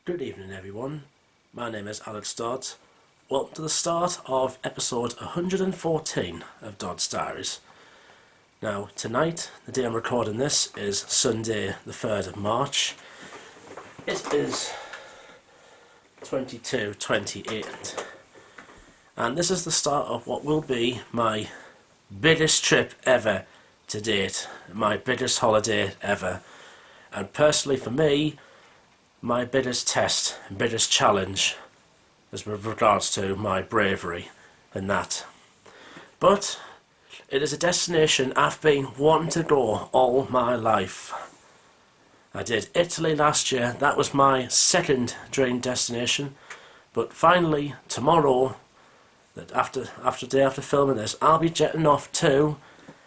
Good evening everyone, my name is Dodds. Welcome to the start of episode 114 of Dodds Diaries. Now tonight, the day I'm recording this, is Sunday the 3rd of March. It is 22:28 and this is the start of what will be my biggest trip ever to date, my biggest holiday ever, and personally for me, my biggest test, biggest challenge as with regards to my bravery and that. But it is a destination I've been wanting to go all my life. I did Italy last year, that was my second dream destination, but finally tomorrow, day after filming this, I'll be jetting off to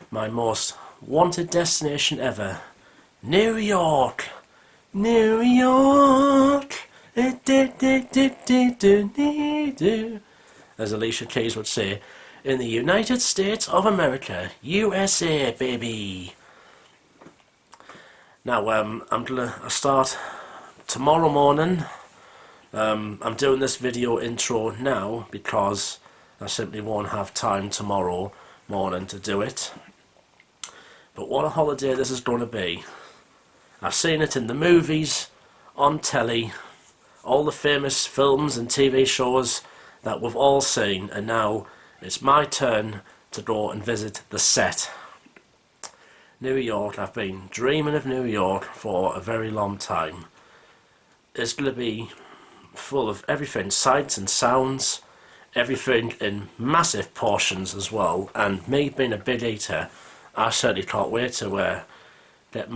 my most wanted destination ever, New York. New York, as Alicia Keys would say, in the United States of America, USA, baby. Now, I'm gonna start tomorrow morning. I'm doing this video intro now because I simply won't have time tomorrow morning to do it. But what a holiday this is going to be. I've seen it in the movies, on telly, all the famous films and TV shows that we've all seen, and now it's my turn to go and visit the set. New York, I've been dreaming of New York for a very long time. It's going to be full of everything, sights and sounds, everything in massive portions as well, and me being a big eater, I certainly can't wait to get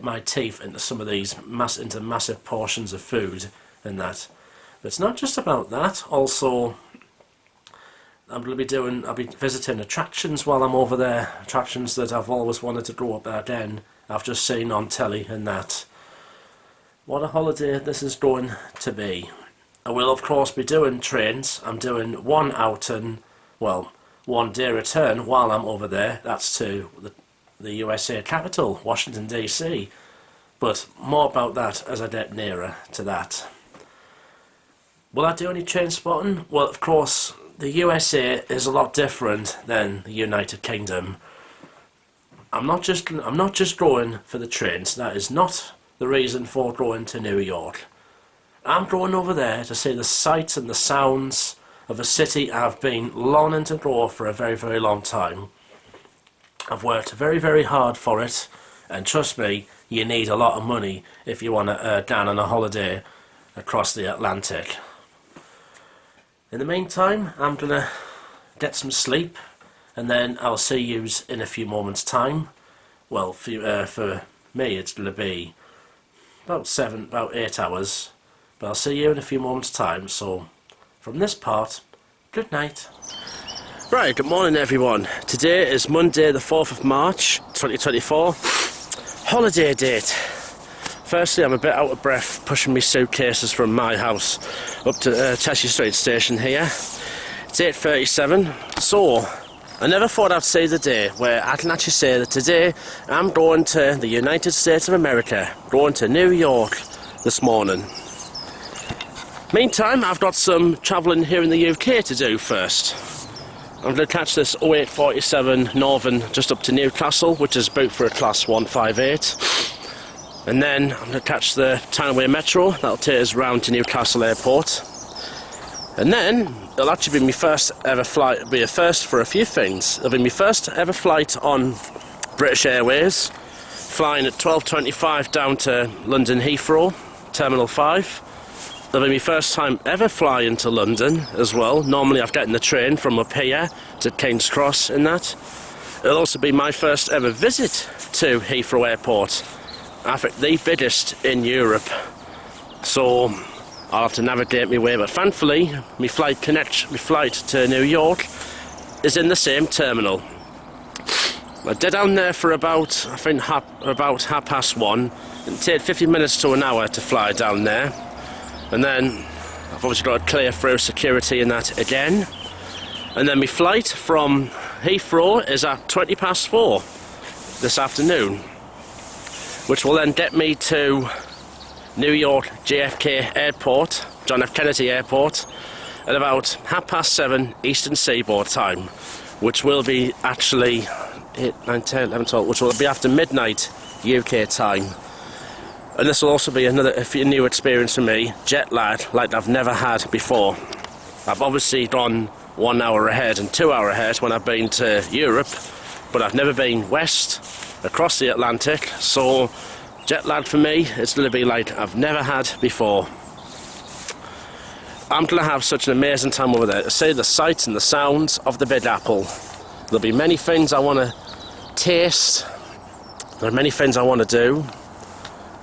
my teeth into some of these massive portions of food and that. But it's not just about that. Also, I'll be visiting attractions while I'm over there. Attractions that I've always wanted to go up there again. I've just seen on telly and that. What a holiday this is going to be. I will of course be doing trains. I'm doing one day return while I'm over there. That's to the USA capital, Washington DC, but more about that as I get nearer to that. Will I do any train spotting? Well, of course, the USA is a lot different than the United Kingdom. I'm not just going for the trains. That is not the reason for going to New York. I'm going over there to see the sights and the sounds of a city I've been longing to go for a very, very long time. I've worked very, very hard for it, and trust me, you need a lot of money if you want to down on a holiday across the Atlantic. In the meantime, I'm going to get some sleep, and then I'll see you in a few moments' time. Well, for me it's going to be about 8 hours, but I'll see you in a few moments' time, so from this part, good night. Right, good morning everyone. Today is Monday the 4th of March 2024. Holiday date. Firstly, I'm a bit out of breath pushing my suitcases from my house up to Cheshire Street station here. It's 8:37, so I never thought I'd see the day where I can actually say that today I'm going to the United States of America, going to New York this morning. Meantime, I've got some travelling here in the UK to do first. I'm going to catch this 0847 Northern just up to Newcastle, which is booked for a class 158. And then I'm going to catch the Townway Metro, that'll take us round to Newcastle Airport. And then it'll actually be my first ever flight. It'll be a first for a few things. It'll be my first ever flight on British Airways, flying at 12:25 down to London Heathrow, Terminal 5. It'll be my first time ever flying to London as well. Normally I've gotten the train from up here to King's Cross and that. It'll also be my first ever visit to Heathrow Airport. I think the biggest in Europe. So I'll have to navigate my way, but thankfully my flight to New York is in the same terminal. I did down there for about half past one. It'll take 50 minutes to an hour to fly down there. And then I've obviously got to clear through security and that again. And then my flight from Heathrow is at 4:20 this afternoon, which will then get me to New York JFK Airport, John F. Kennedy Airport, at about 7:30 Eastern Seaboard time, which will be actually 8, 9, 10, 11, 12, which will be after midnight UK time. And this will also be a new experience for me, jet lag like I've never had before. I've obviously gone 1 hour ahead and 2 hour ahead when I've been to Europe, but I've never been west across the Atlantic, so jet lag for me is going to be like I've never had before. I'm going to have such an amazing time over there to see the sights and the sounds of the Big Apple. There'll be many things I want to taste, there are many things I want to do.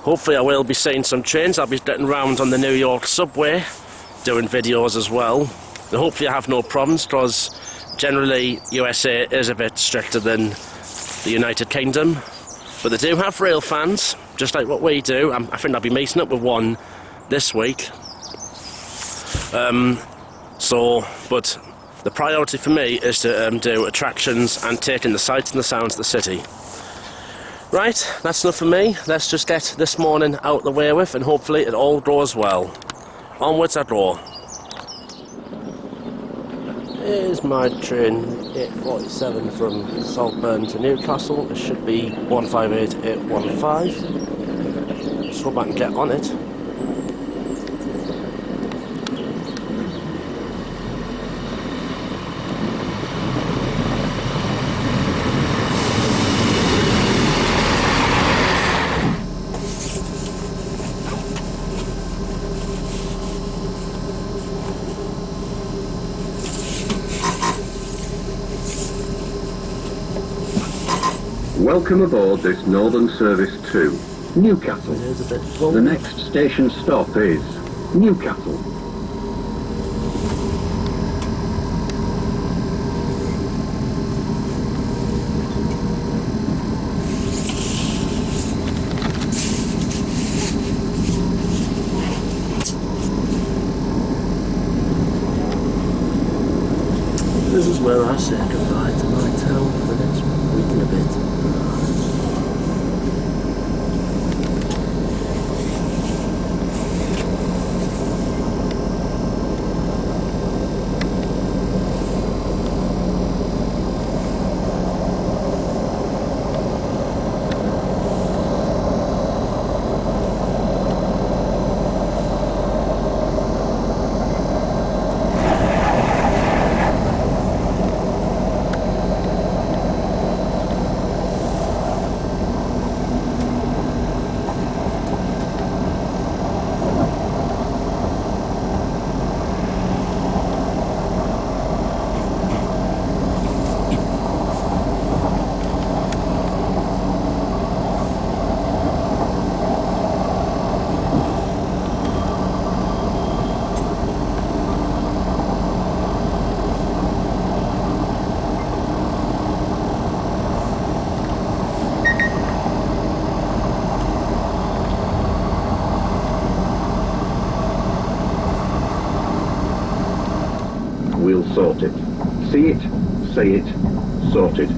Hopefully I will be seeing some trains. I'll be getting around on the New York subway, doing videos as well. And hopefully I have no problems, because generally USA is a bit stricter than the United Kingdom. But they do have rail fans, just like what we do. I think I'll be meeting up with one this week. But the priority for me is to do attractions and take in the sights and the sounds of the city. Right, that's enough for me. Let's just get this morning out the way with, and hopefully it all goes well. Onwards I go. Here's my train, 8:47 from Saltburn to Newcastle. It should be 158815. Just hope I can get on it. Welcome aboard this Northern Service to Newcastle. The next station stop is Newcastle. This is where I say goodbye to my town for the next week and a bit. We'll sort it. See it, say it, sorted.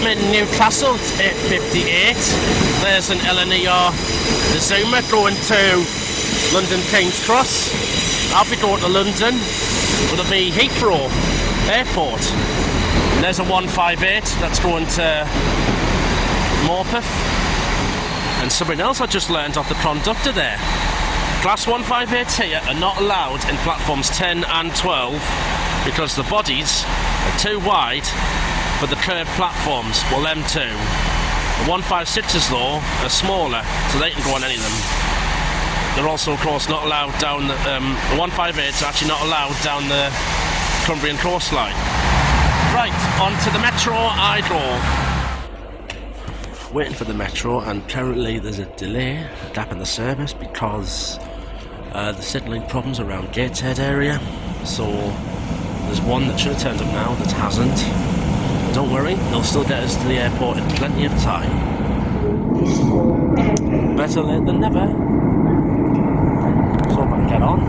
I'm in Newcastle, it's 8:58. There's an LNER Zoomer going to London King's Cross. I'll be going to London. It'll be Heathrow Airport. And there's a 158 that's going to Morpeth. And something else I just learned off the conductor there. Class 158s here are not allowed in platforms 10 and 12 because the bodies are too wide for the curved platforms. Well, them too. The 156s though are smaller, so they can go on any of them. They're also, of course, not allowed down the 158s are actually not allowed down the Cumbrian coastline. Right, on to the metro I go. Waiting for the metro, and currently there's a delay, a gap in the service because the signalling problems around Gateshead area. So there's one that should have turned up now that hasn't. Don't worry, they'll still get us to the airport in plenty of time. Better late than never. So I can get on.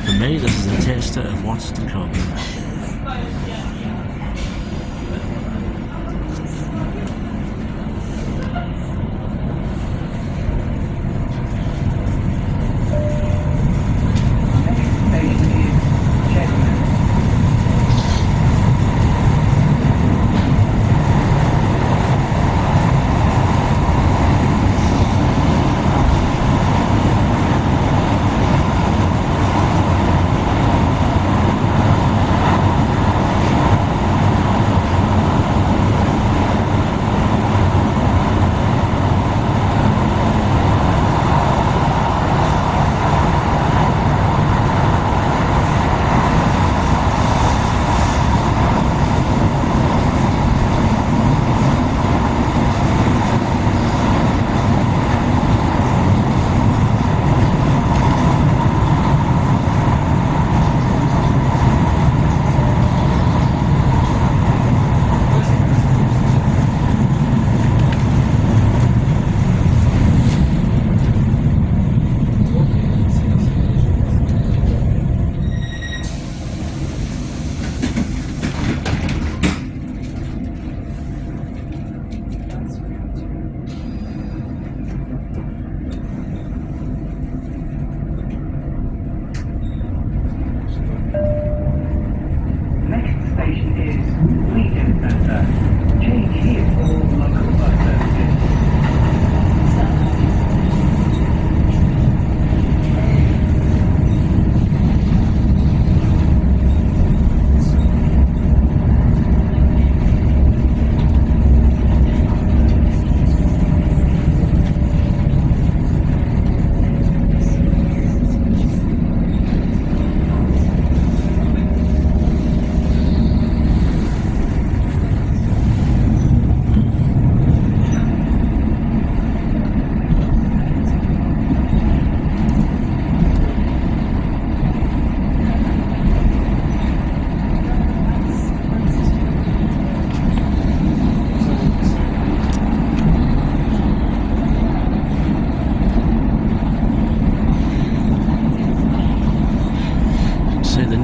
For me, this is a taster of what's to come.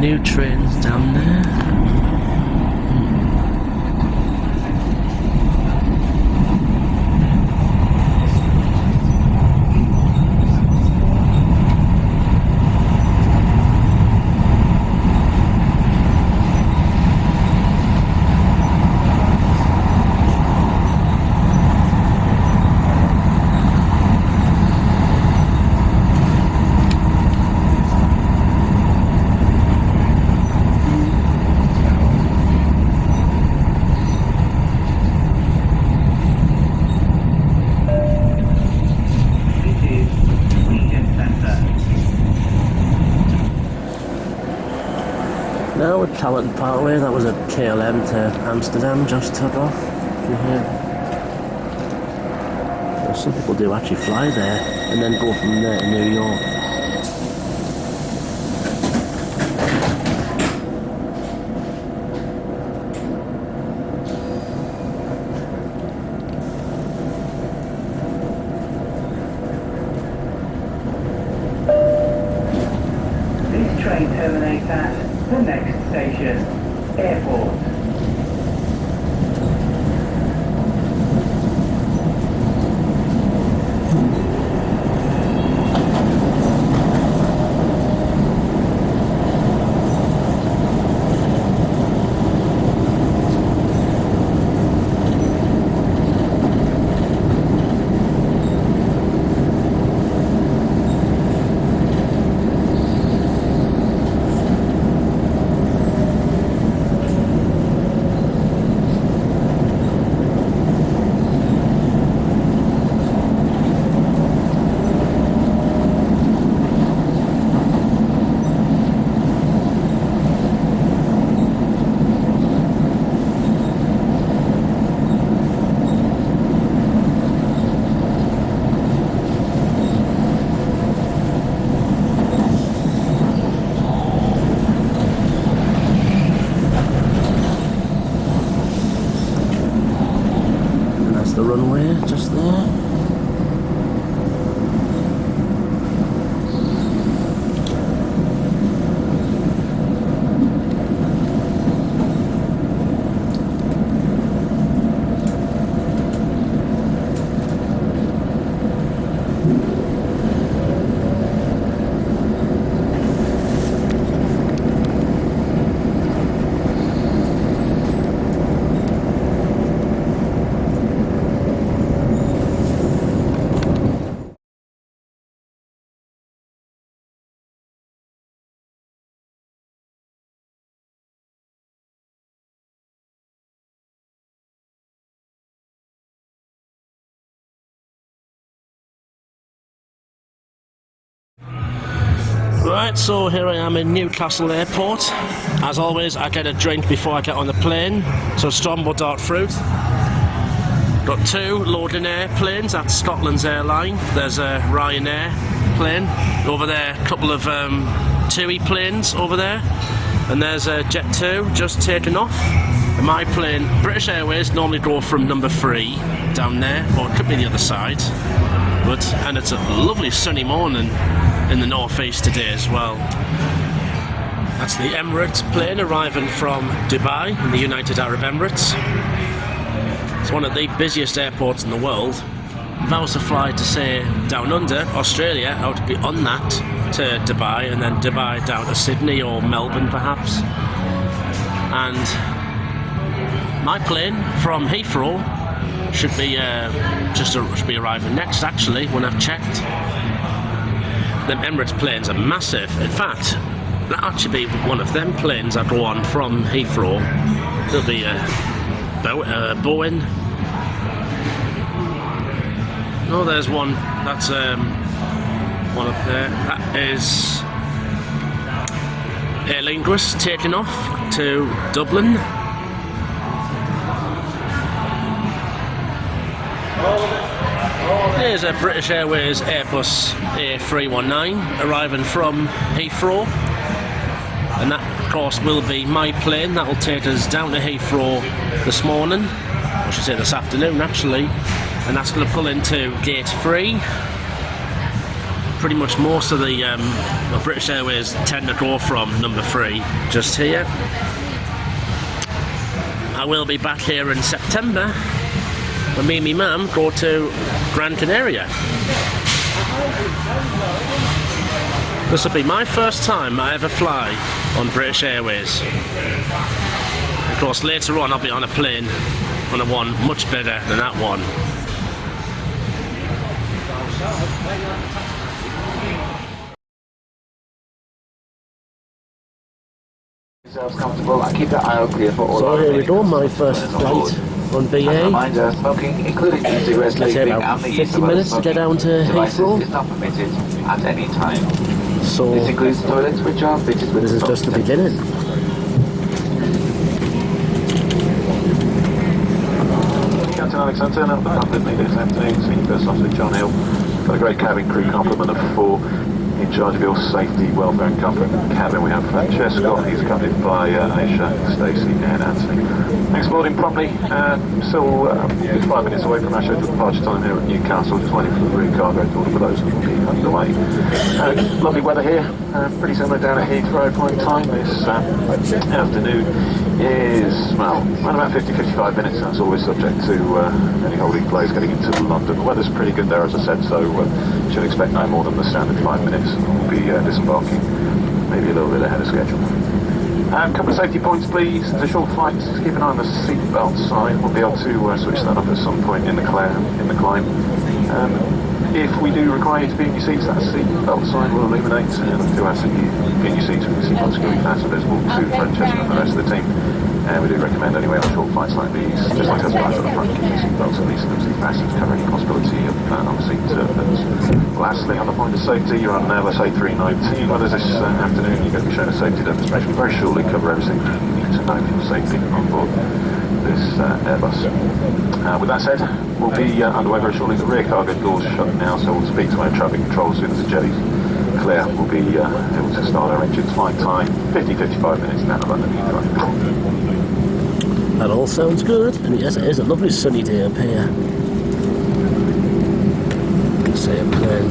New trains down there. Now with Talented Parkway, that was a KLM to Amsterdam, just took off from here. Well, some people do actually fly there and then go from there to New York. train terminates at the next station, Airport. The runway just there. Right, so here I am in Newcastle Airport. As always, I get a drink before I get on the plane. So Strombo Dark Fruit. Got two loading airplanes. That's Scotland's airline. There's a Ryanair plane over there. A couple of TUI planes over there. And there's a Jet 2 just taken off. And my plane, British Airways, normally go from number 3 down there, or it could be the other side. And it's a lovely sunny morning in the northeast today as well. That's the Emirates plane arriving from Dubai in the United Arab Emirates. It's one of the busiest airports in the world. If I was to fly to, say, down under, Australia, I would be on that to Dubai, and then Dubai down to Sydney or Melbourne perhaps. And my plane from Heathrow should be arriving next, actually, when I've checked. The Emirates planes are massive. In fact, that'll actually be one of them planes I go on from Heathrow. There'll be a Boeing. Oh, there's one. That's one up there. That is Aer Lingus taking off to Dublin. Here's a British Airways Airbus A319 arriving from Heathrow, and that of course will be my plane. That will take us down to Heathrow this morning, I should say this afternoon actually, and that's going to pull into gate 3. Pretty much most of the British Airways tend to go from number 3 just here. I will be back here in September when me and my mum go to Gran Canaria. This will be my first time I ever fly on British Airways. Of course, later on I'll be on a plane on a one much better than that one. Comfortable and keep your eye clear for all. So here we go, my first flight on BA. Reminder, smoking, including cigarettes, Let's say about 50 minutes to get down to Heathrow. Is not permitted at any time. So This includes toilets which are fitted with this is just the beginning. Captain Alexander, number 100 this afternoon, Senior First Officer John Hill. Got a great cabin crew complement of 4. in charge of your safety, welfare and comfort in the cabin. We have Chair Scott, he's accompanied by Aisha, Stacey and Anthony. Thanks for boarding promptly. Still 5 minutes away from our scheduled departure time here at Newcastle, just waiting for the re-cargo order for those who will be underway. Lovely weather here, pretty similar down at Heathrow. Point time this afternoon is, well, around about 50-55 minutes. That's always subject to any holding plays getting into London. The weather's pretty good there, as I said, so should expect no more than the standard 5 minutes. We'll be disembarking maybe a little bit ahead of schedule. Couple of safety points, please. The short flights, keep an eye on the seatbelt sign. We'll be able to switch that up at some point in the climb. If we do require you to be in your seats, that seatbelt sign will illuminate, and I do ask that you get your seats with your seatbelt securely fastened, visible to Francesca and the rest of the team. We do recommend anyway on short flights like these, just like us guys at the front, keep your seatbelts at least loosely fastened to cover any possibility of unforeseen turbulence. Lastly, on the point of safety, you're on Airbus A319. Weather this afternoon, you're going to be shown a safety demonstration. Very shortly cover everything you need to know for safety on board this Airbus. With that said, we'll be underway very shortly. The rear cargo doors shut now, so we'll speak to air traffic control as soon as the jetty's clear. We'll be able to start our engines. Flight time 50-55 minutes down to London Heathrow. That all sounds good, and yes, it is a lovely sunny day up here. See a plane.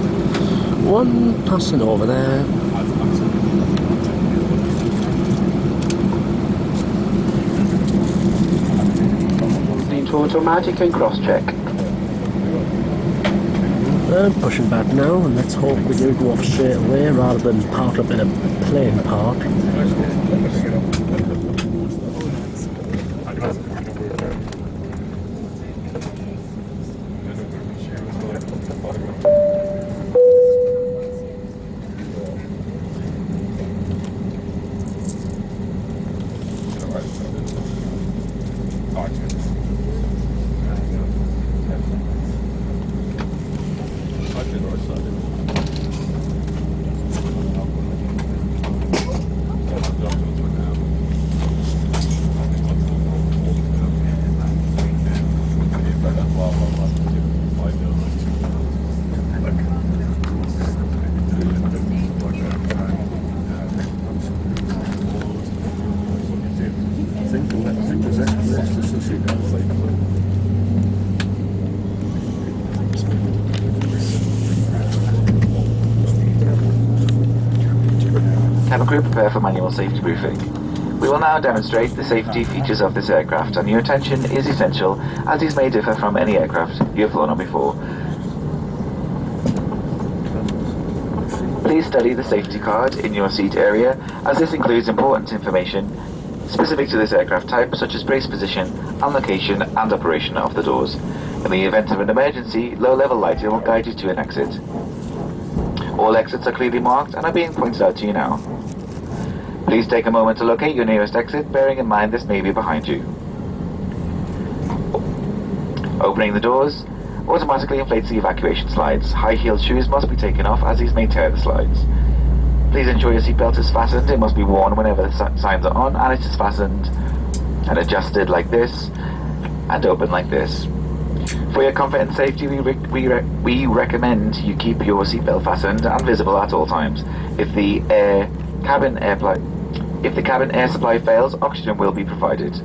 One passing over there. Into automatic and cross-check. Pushing back now, and let's hope we do go off straight away rather than park up in a plane park. Have a crew prepare for manual safety briefing. We will now demonstrate the safety features of this aircraft, and your attention is essential as these may differ from any aircraft you have flown on before. Please study the safety card in your seat area, as this includes important information specific to this aircraft type, such as brace position and location and operation of the doors. In the event of an emergency, low-level lighting will guide you to an exit. All exits are clearly marked and are being pointed out to you now. Please take a moment to locate your nearest exit, bearing in mind this may be behind you. Opening the doors automatically inflates the evacuation slides. High-heeled shoes must be taken off, as these may tear the slides. Please ensure your seatbelt is fastened. It must be worn whenever the signs are on, and it is fastened and adjusted like this and open like this. For your comfort and safety, we recommend you keep your seatbelt fastened and visible at all times. If the cabin air supply fails, oxygen will be provided.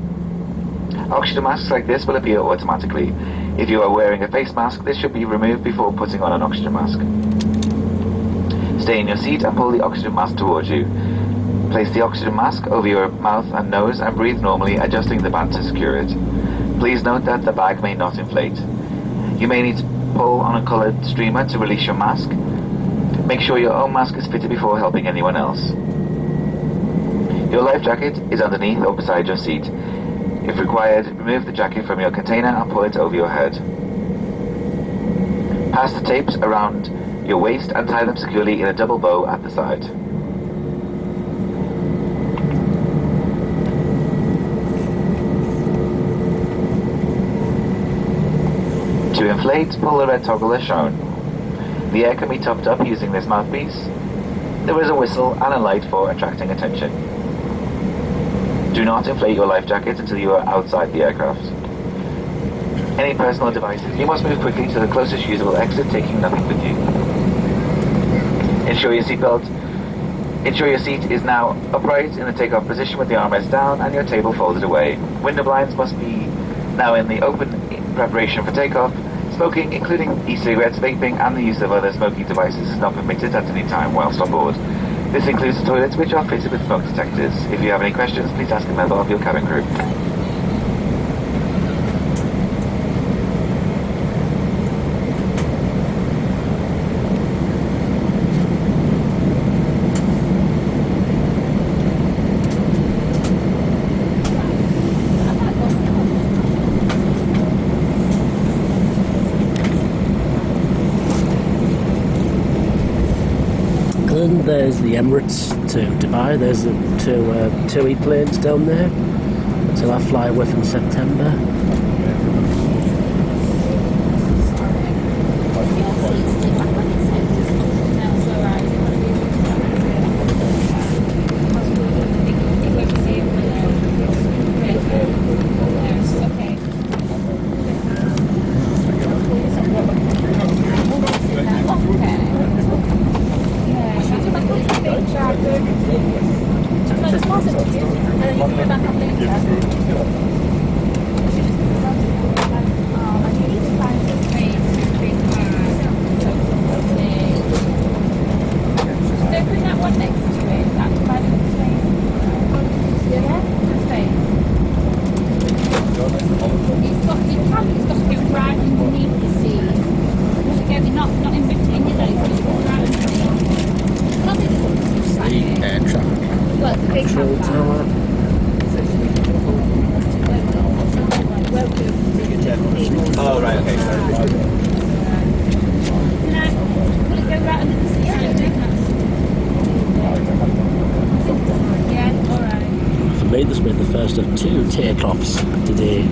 Oxygen masks like this will appear automatically. If you are wearing a face mask, this should be removed before putting on an oxygen mask. Stay in your seat and pull the oxygen mask towards you. Place the oxygen mask over your mouth and nose and breathe normally, adjusting the band to secure it. Please note that the bag may not inflate. You may need to pull on a coloured streamer to release your mask. Make sure your own mask is fitted before helping anyone else. Your life jacket is underneath or beside your seat. If required, remove the jacket from your container and pull it over your head. Pass the tapes around your waist and tie them securely in a double bow at the side. To inflate, pull the red toggle as shown. The air can be topped up using this mouthpiece. There is a whistle and a light for attracting attention. Do not inflate your life jacket until you are outside the aircraft. Any personal devices, you must move quickly to the closest usable exit, taking nothing with you. Ensure your seat is now upright in the takeoff position with the armrest down and your table folded away. Window blinds must be now in the open in preparation for takeoff. Smoking, including e-cigarettes, vaping, and the use of other smoking devices is not permitted at any time whilst on board. This includes the toilets, which are fitted with smoke detectors. If you have any questions, please ask a member of your cabin crew. There's the Emirates to Dubai. There's the two TUI planes down there. Until I fly with in September. Oh, right, okay, sorry. For me, this made the first of 2 takeoffs today.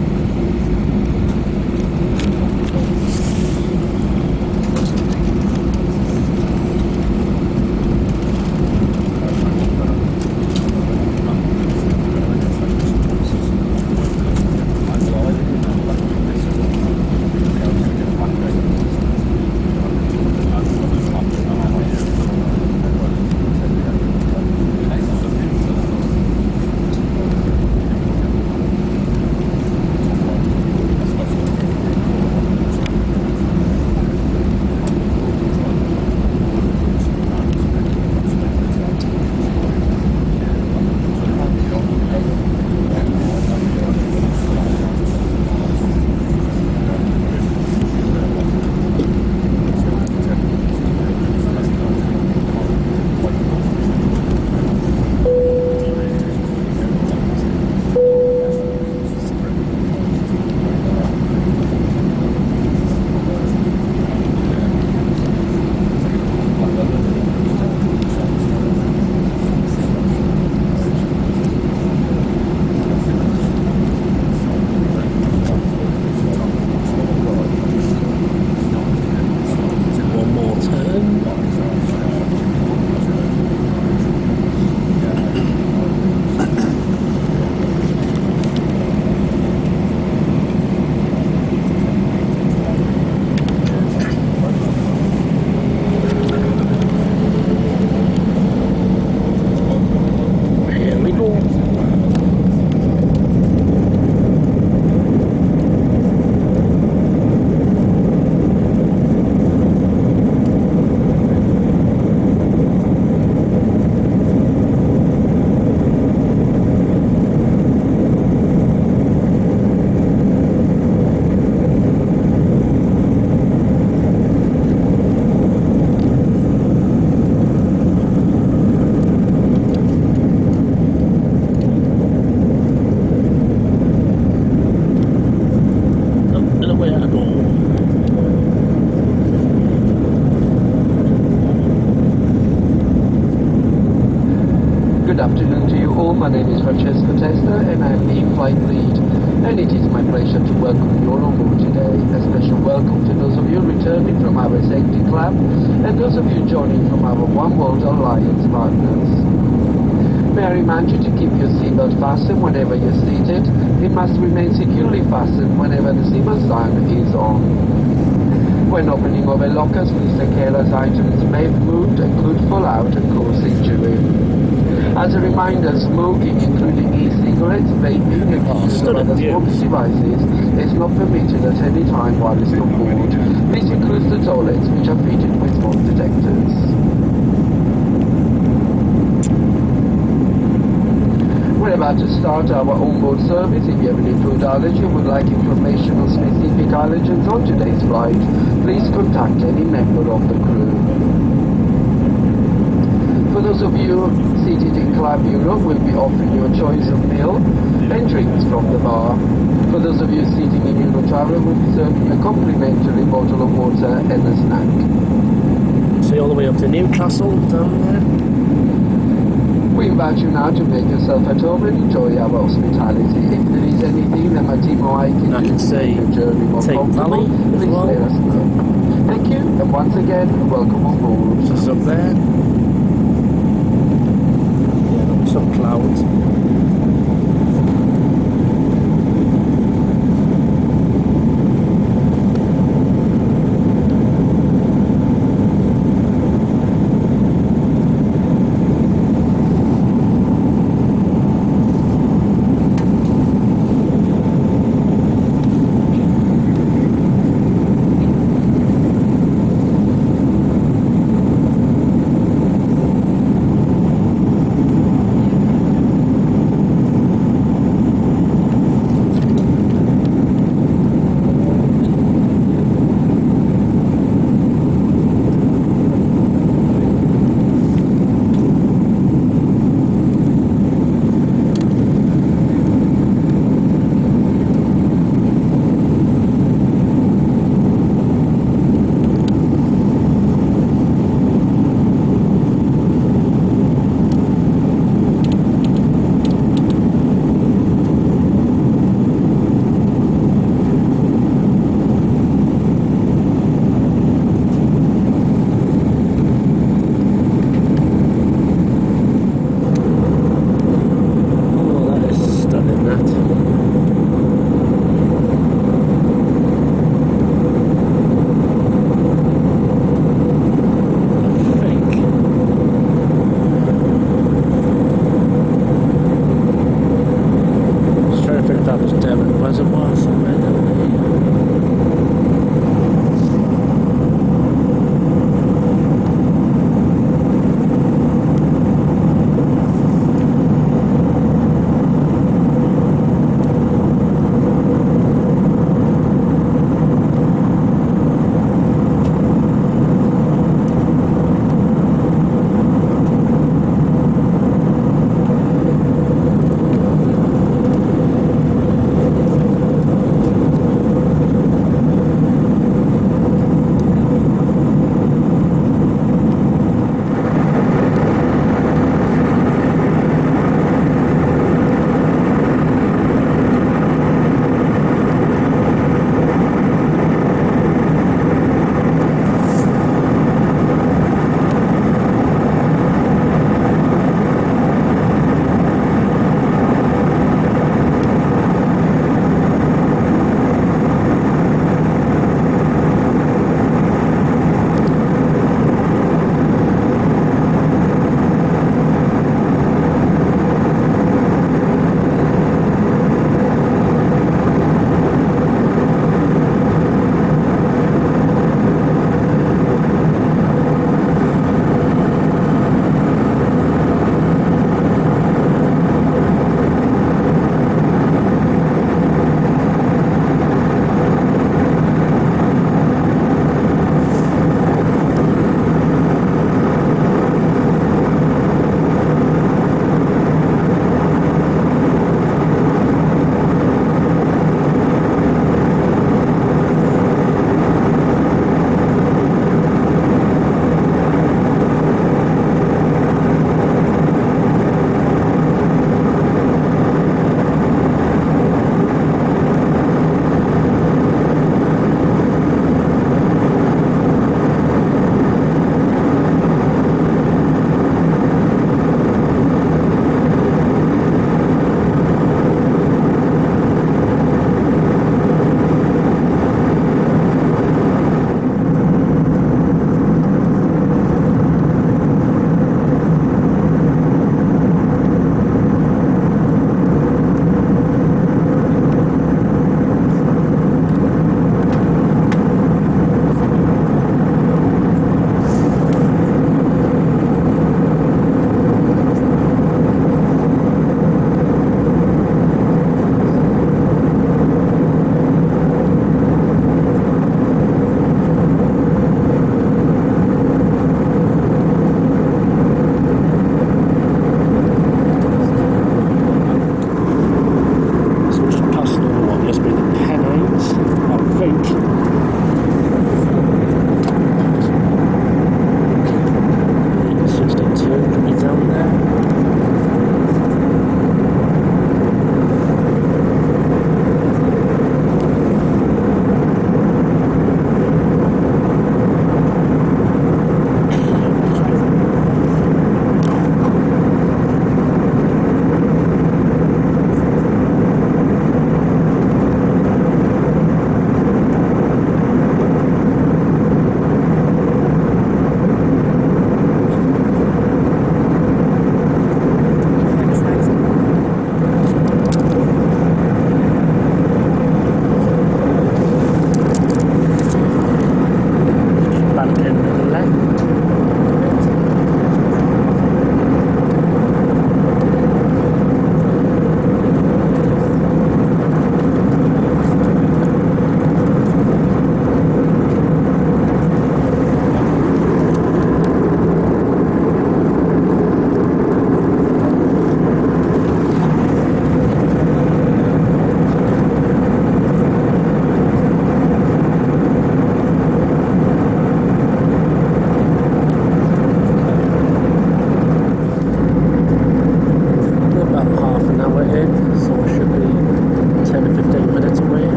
My name is Francesco Testa and I'm the flight lead, and it is my pleasure to welcome you all on board today. A special welcome to those of you returning from our safety club and those of you joining from our One World Alliance partners. May I remind you to keep your seatbelt fastened whenever you're seated. It must remain securely fastened whenever the seatbelt sign is on. When opening over lockers, please take care as items may have moved and could fall out and cause injury. As a reminder, smoking, including e-cigarettes, vaping, and use of other smoking devices, is not permitted at any time while it's on board. This includes the toilets, which are fitted with smoke detectors. We're about to start our onboard service. If you have any food allergy or would like information on specific allergens on today's flight, please contact any member of the crew. For those of you seated in Club Europe, we'll be offering you a choice of meal and drinks from the bar. For those of you sitting in Euro Traveller, we'll be serving a complimentary bottle of water and a snack. See all the way up to Newcastle down there. We invite you now to make yourself at home and enjoy our hospitality. If there is anything that my team or I can do to make your journey more comfortable, please let us know. Thank you, and once again, welcome on board. Just up there. Yeah, some clouds.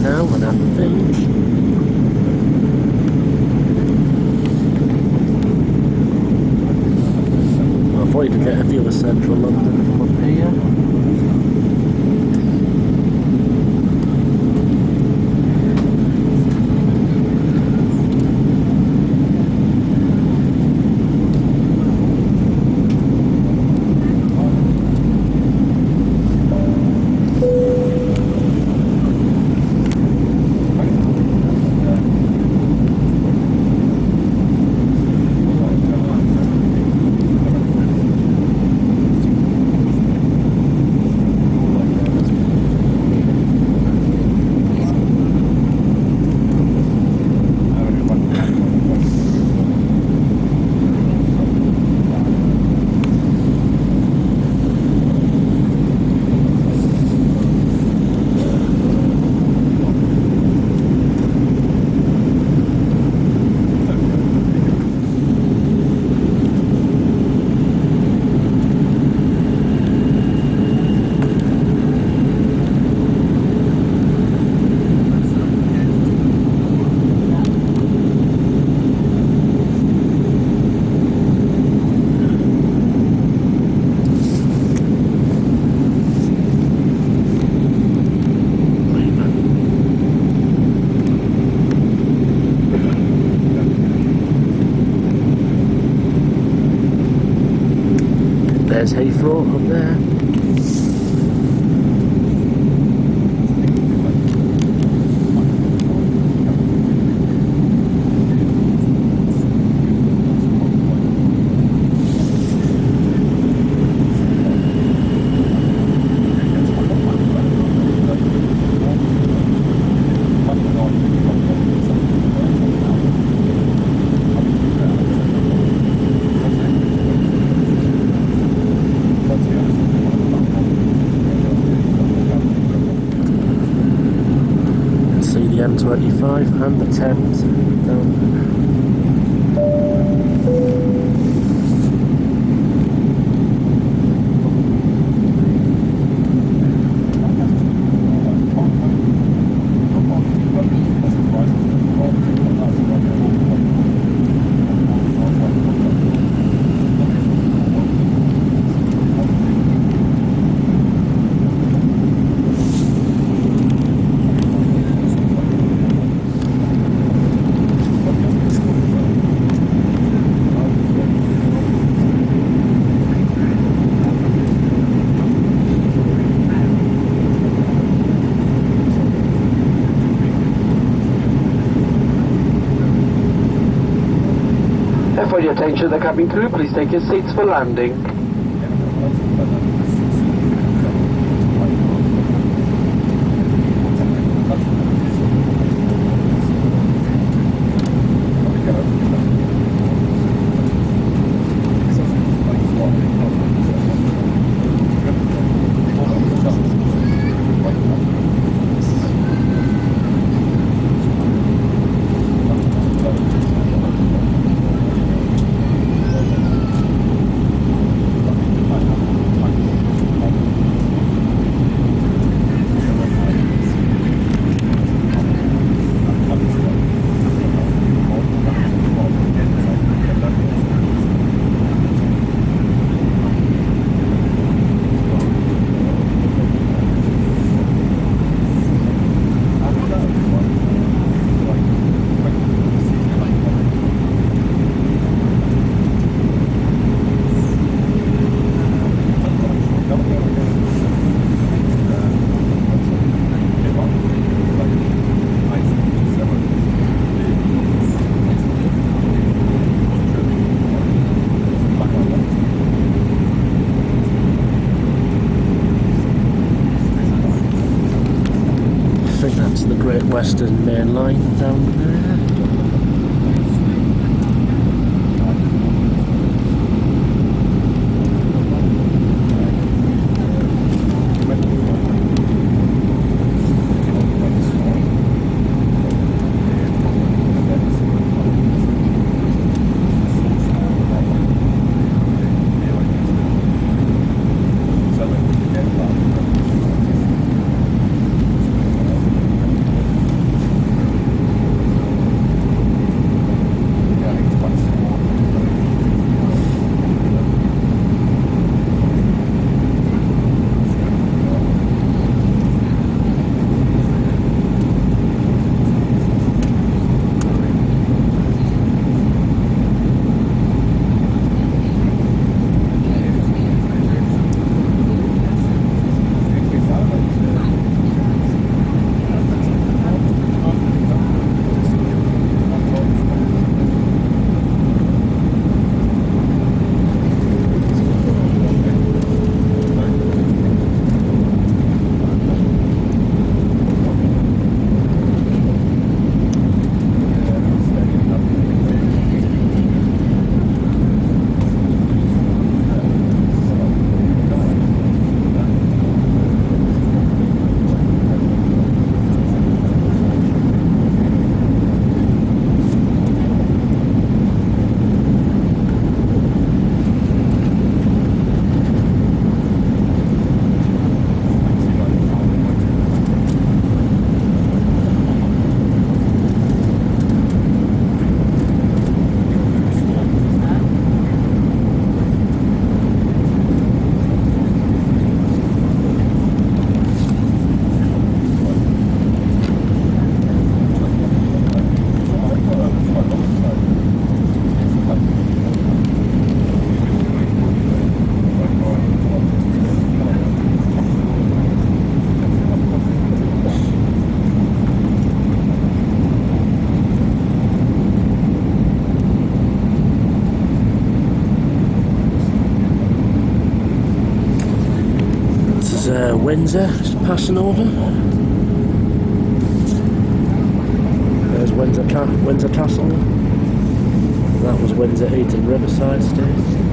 now, and I think I thought you could get a view of central London from up here. There's Heathrow up there. M25 and the Thames down there. For your attention, the cabin crew, please take your seats for landing. Great Western Main Line down there. Windsor, just passing over. There's Windsor Castle. That was Windsor Eaton Riverside Station.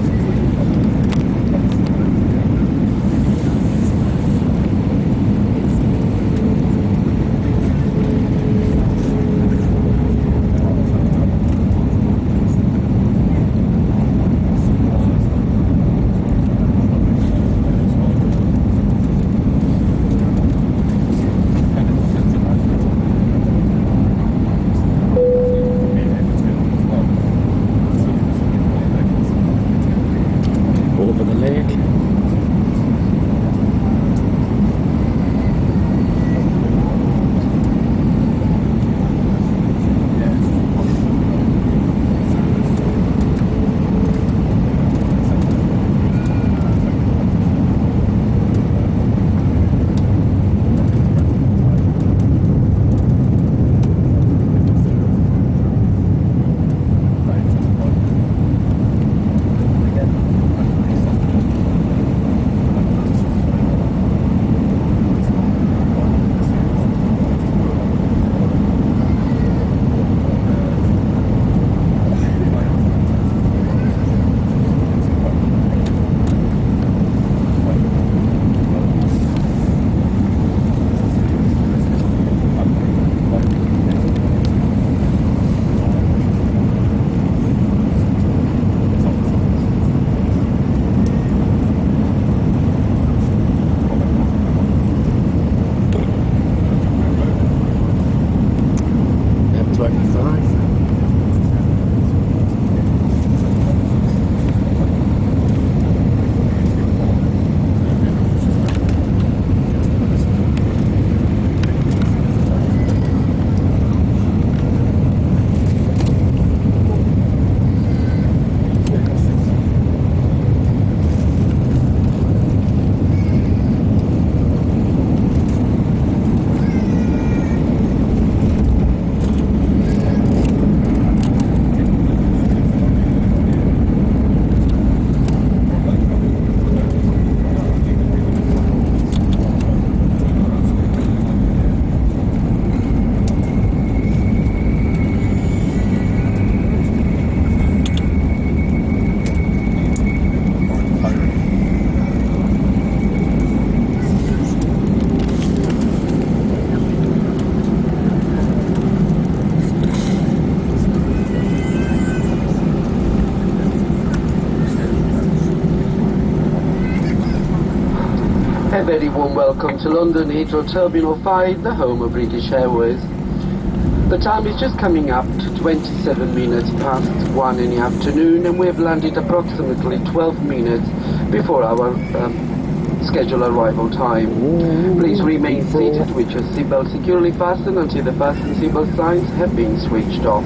Over the lake. A very warm welcome to London Heathrow Terminal 5, the home of British Airways. The time is just coming up to 27 minutes past 1 in the afternoon, and we have landed approximately 12 minutes before our scheduled arrival time. Please remain seated with your seatbelt securely fastened until the fasten seatbelt signs have been switched off.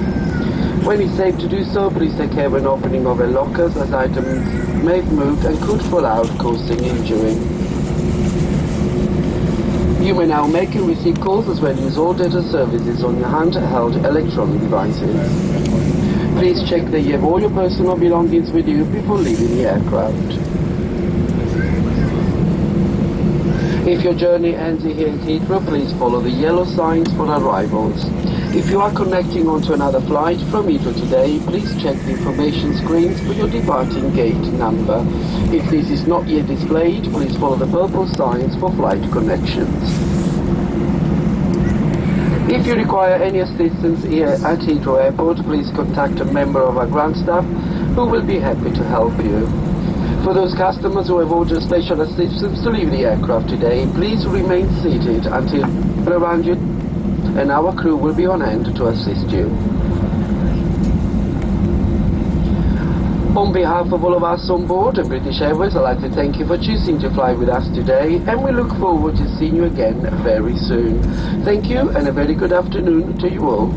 When it's safe to do so, please take care when opening of your lockers, as items may have moved and could fall out, causing injury. You may now make and receive calls as well as use all data services on your handheld electronic devices. Please check that you have all your personal belongings with you before leaving the aircraft. If your journey ends here at Heathrow, please follow the yellow signs for arrivals. If you are connecting onto another flight from Heathrow today, please check the information screens for your departing gate number. If this is not yet displayed, please follow the purple signs for flight connections. If you require any assistance here at Heathrow Airport, please contact a member of our ground staff who will be happy to help you. For those customers who have ordered special assistance to leave the aircraft today, please remain seated until around you, and our crew will be on hand to assist you. On behalf of all of us on board at British Airways, I'd like to thank you for choosing to fly with us today, and we look forward to seeing you again very soon. Thank you, and a very good afternoon to you all.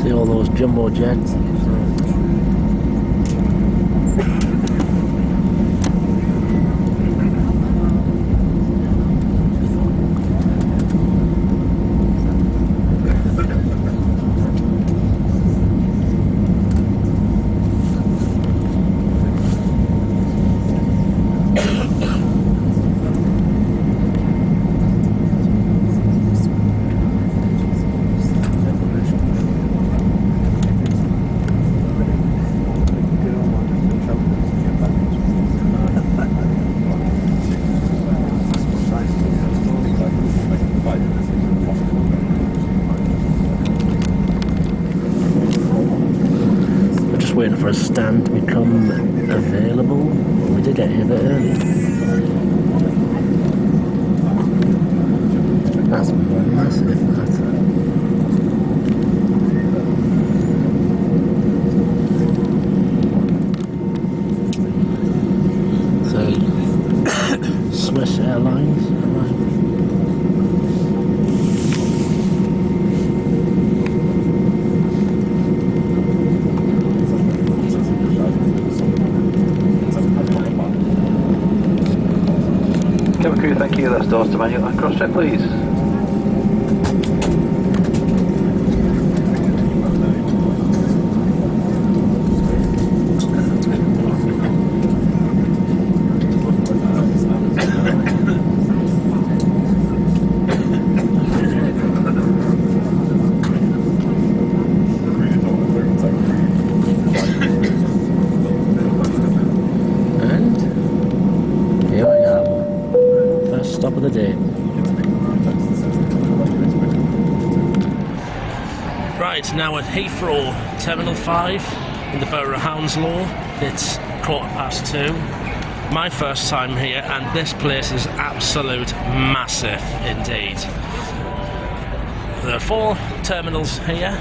See all those jumbo jets. just waiting for a stand to become available. We did get here a bit early. That's massive, that. Swiss Airlines. Cabin crew, thank you. That's doors to manual and cross check, please. Stop of the day. Right, now at Heathrow Terminal 5 in the borough of Hounslow. It's 2:15. My first time here, and this place is absolute massive indeed. There are 4 terminals here.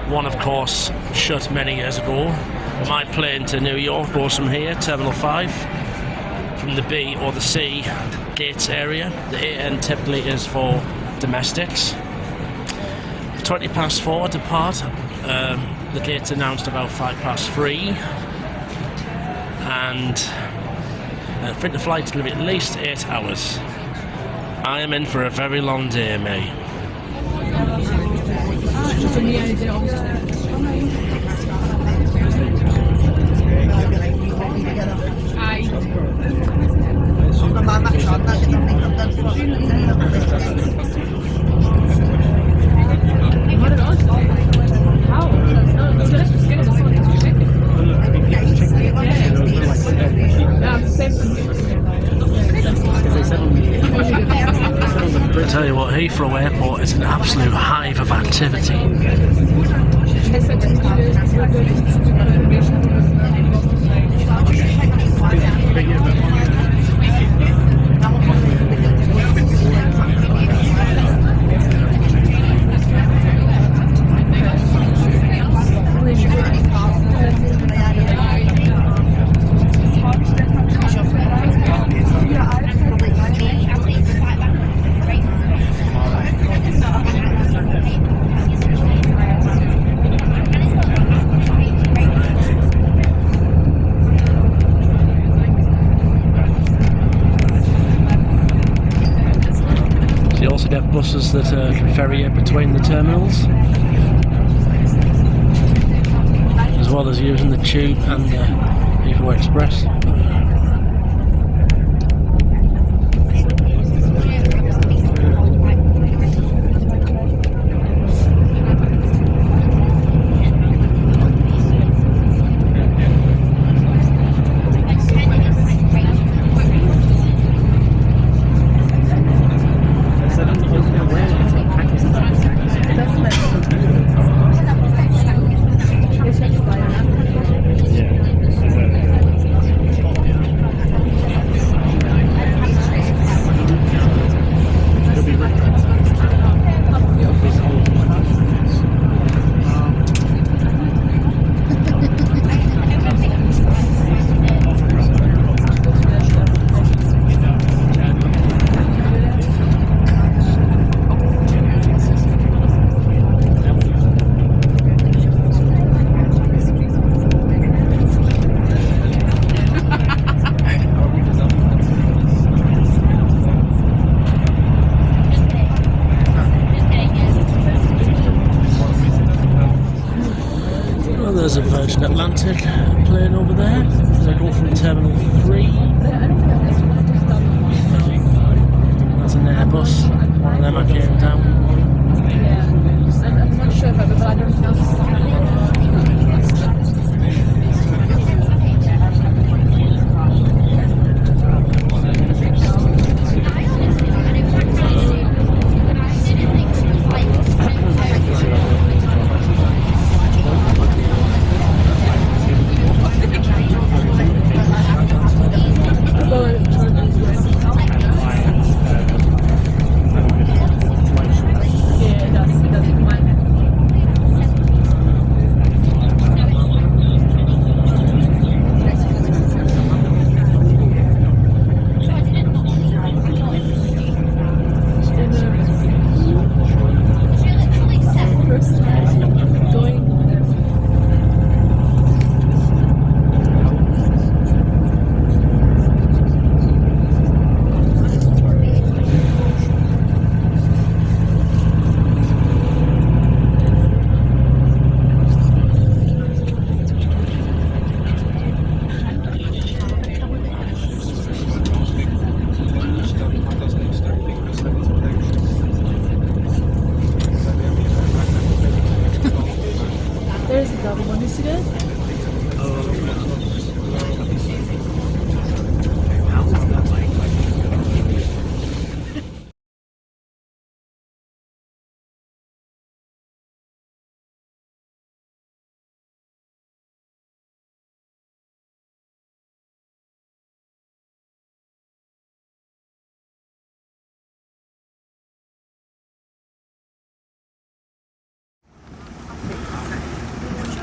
One, of course, shut many years ago. My plane to New York goes from here, Terminal 5, from the B or the C gates area. The AN typically is for domestics. 4:20 depart. The gates announced about 3:05, and I think the flight's going to be at least 8 hours. I am in for a very long day, mate. I tell you what, Heathrow Airport is an absolute hive of activity. Buses that can ferry it between the terminals, as well as using the tube and the Heathrow Express. There's a Virgin Atlantic plane over there as I go from Terminal 3. That's an Airbus, one of them I came down. I'm not sure if but I don't know.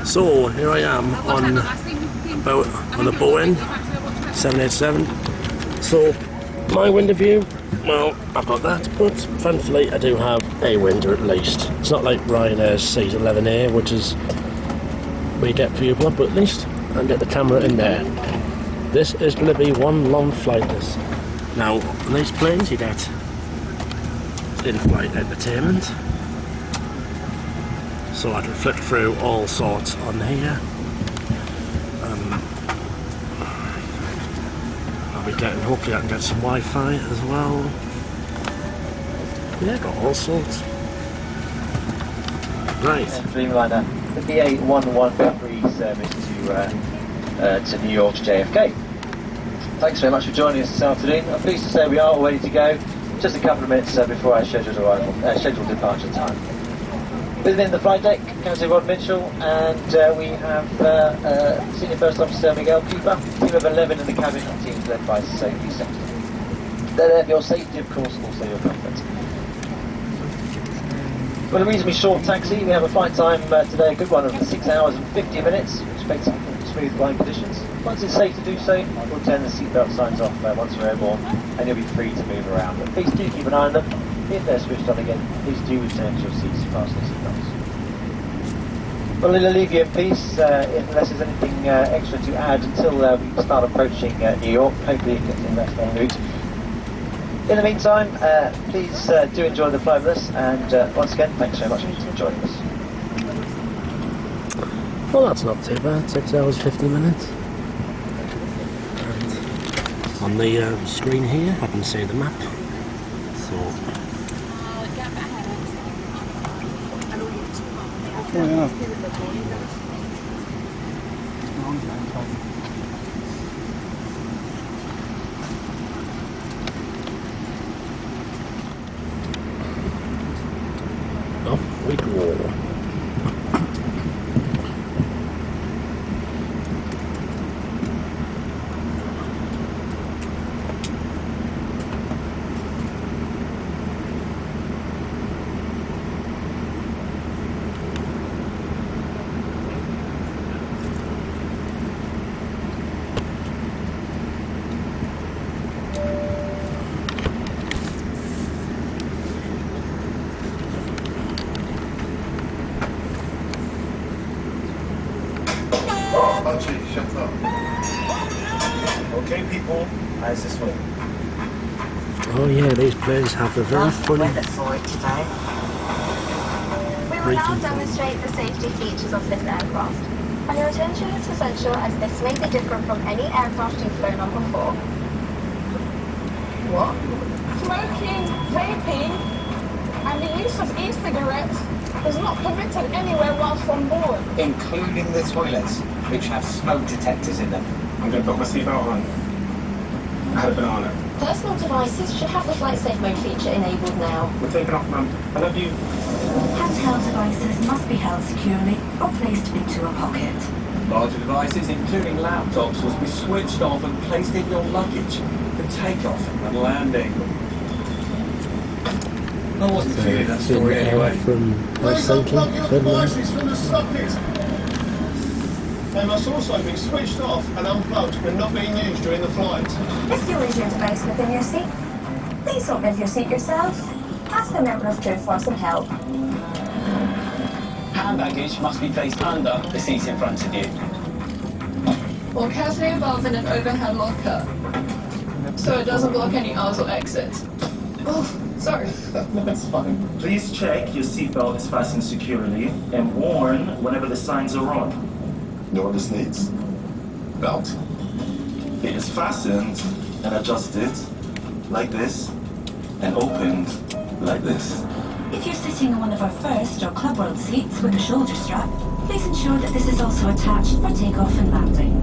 So here I am on a Boeing 787. So my window view, well, I've got that, but thankfully I do have a window at least. It's not like Ryanair's C11A, which is way depth view, but at least I can get the camera in there. This is going to be one long flight. This now on these planes you get in-flight entertainment. So I can flick through all sorts on here. I'll be getting, hopefully I can get some Wi-Fi as well. Yeah, got all sorts. Right. Dreamliner, the BA113 service to New York's JFK. Thanks very much for joining us this afternoon. I'm pleased to say we are all ready to go. Just a couple of minutes before our scheduled departure time. With me in the flight deck, Captain Rod Mitchell, and we have Senior First Officer Miguel Cooper, team of 11 in the cabin, and teams led by Sophie Sexton. They're there for your safety, of course, also your comfort. Well, a reasonably short taxi. We have a flight time today, a good one, of 6 hours and 50 minutes, expecting smooth flying conditions. Once it's safe to do so, we'll turn the seatbelt signs off once you're airborne, and you'll be free to move around. But please do keep an eye on them. If they're switched on again, please do return to your seats and fasten your seatbelts. Well, we'll leave you in peace, unless there's anything extra to add until we start approaching New York, hopefully in that en route. In the meantime, please do enjoy the flight with us, and once again, thanks very much for joining us. Well, that's not too bad. 6 hours 50 minutes. And on the screen here, I can see the map. So. Oh, yeah. Off we go. Okay, people, how's this one? Oh yeah, these planes have a very funny today. We will now demonstrate the safety features of this aircraft. And your attention is essential as this may be different from any aircraft you've flown on before. What? Smoking, vaping, and the use of e-cigarettes is not permitted anywhere whilst on board. Including the toilets, which have smoke detectors in them. I'm going to put my seatbelt on. I had a banana. Personal devices should have the flight safe mode feature enabled now. We're taking off, ma'am. I love you. Handheld devices must be held securely or placed into a pocket. Larger devices, including laptops, must be switched off and placed in your luggage for takeoff and landing. I wasn't feeling that story anyway. From unplug your devices from the socket. They must also be switched off and unplugged when not being used during the flight. If you lose your device within your seat, please don't leave your seat yourself. Ask a member of crew for some help. Hand baggage must be placed under the seat in front of you. Or carefully above in an overhead locker, so it doesn't block any aisles or exits. Oh, sorry. That's fine. Please check your seatbelt is fastened securely and worn whenever the signs are on. Know what this needs? Belt. It is fastened and adjusted like this and opened like this. If you're sitting in one of our first or Club World seats with a shoulder strap, Please ensure that this is also attached for takeoff and landing.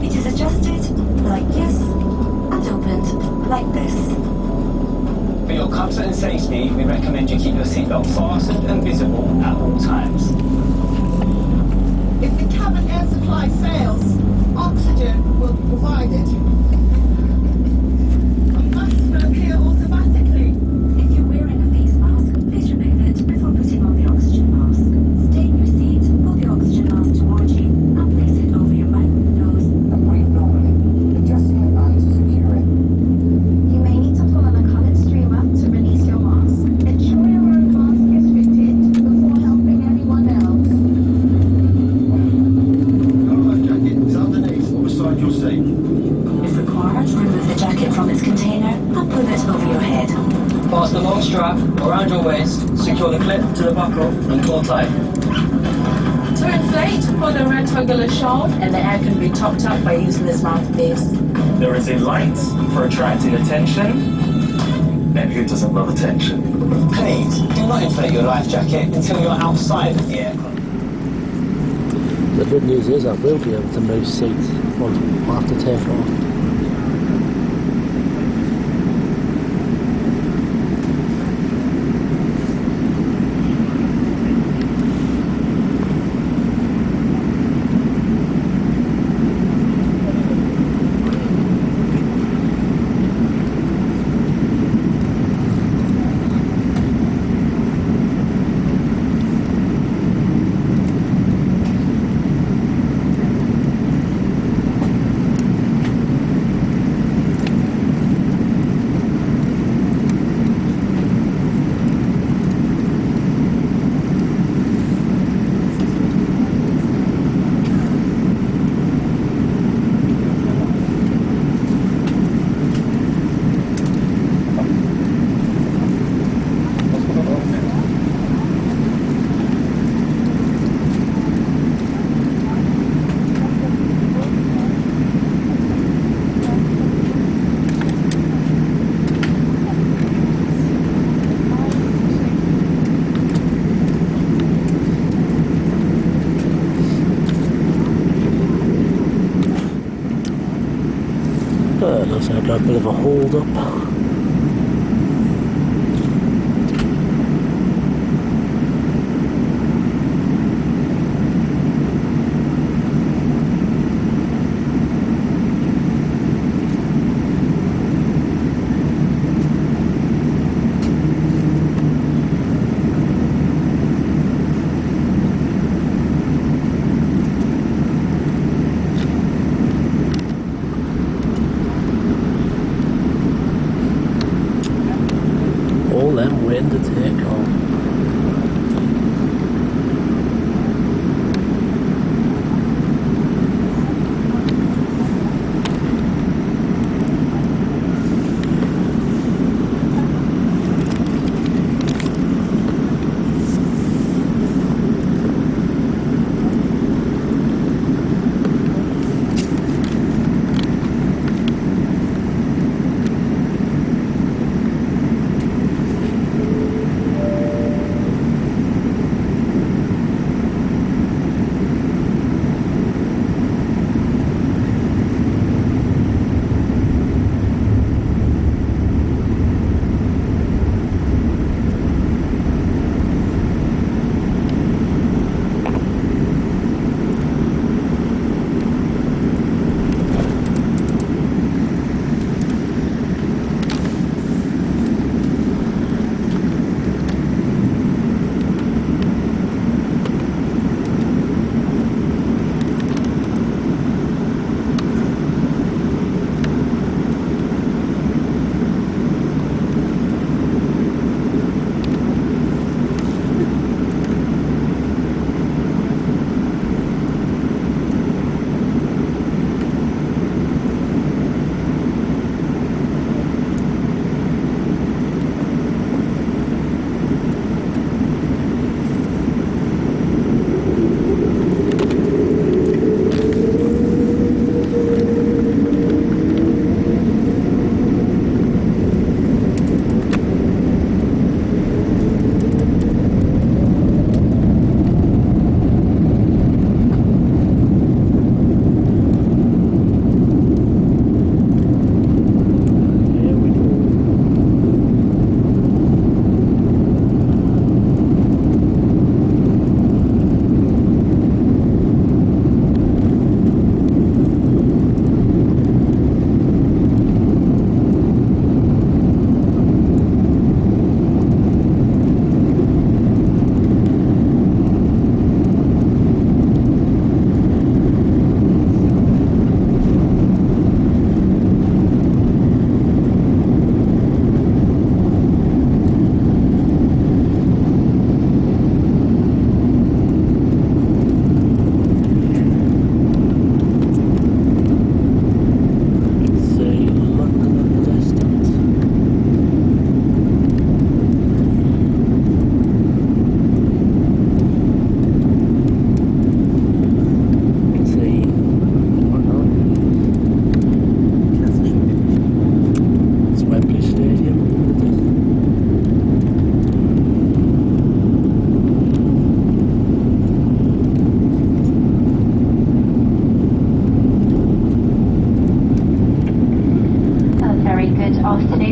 It is adjusted like this and opened like this. For your comfort and safety, we recommend you keep your seatbelt fastened and visible at all times. If the cabin air supply fails, oxygen will be provided. The mask will appear automatically. If you're wearing a face mask, please remove it before putting on the oxygen mask. Stay in your seat, pull the oxygen mask towards you, and place it over your mouth and nose. And breathe normally, adjusting the band to secure it. You may need to pull on a coloured streamer to release your mask. Ensure your own mask is fitted before helping anyone else. Your life jacket is underneath or beside your seat. If required, remove the jacket from its container and pull it over your head. Fasten the long strap around your waist, secure the clip to the buckle, and pull tight. To inflate, pull the rectangular shaft and the air can be topped up by using this mouthpiece. There is a light for attracting attention. And who doesn't love attention? Please, do not inflate your life jacket until you're outside of the aircraft. The good news is I will be able to move seats after takeoff. Looks like I've got a bit of a hold up.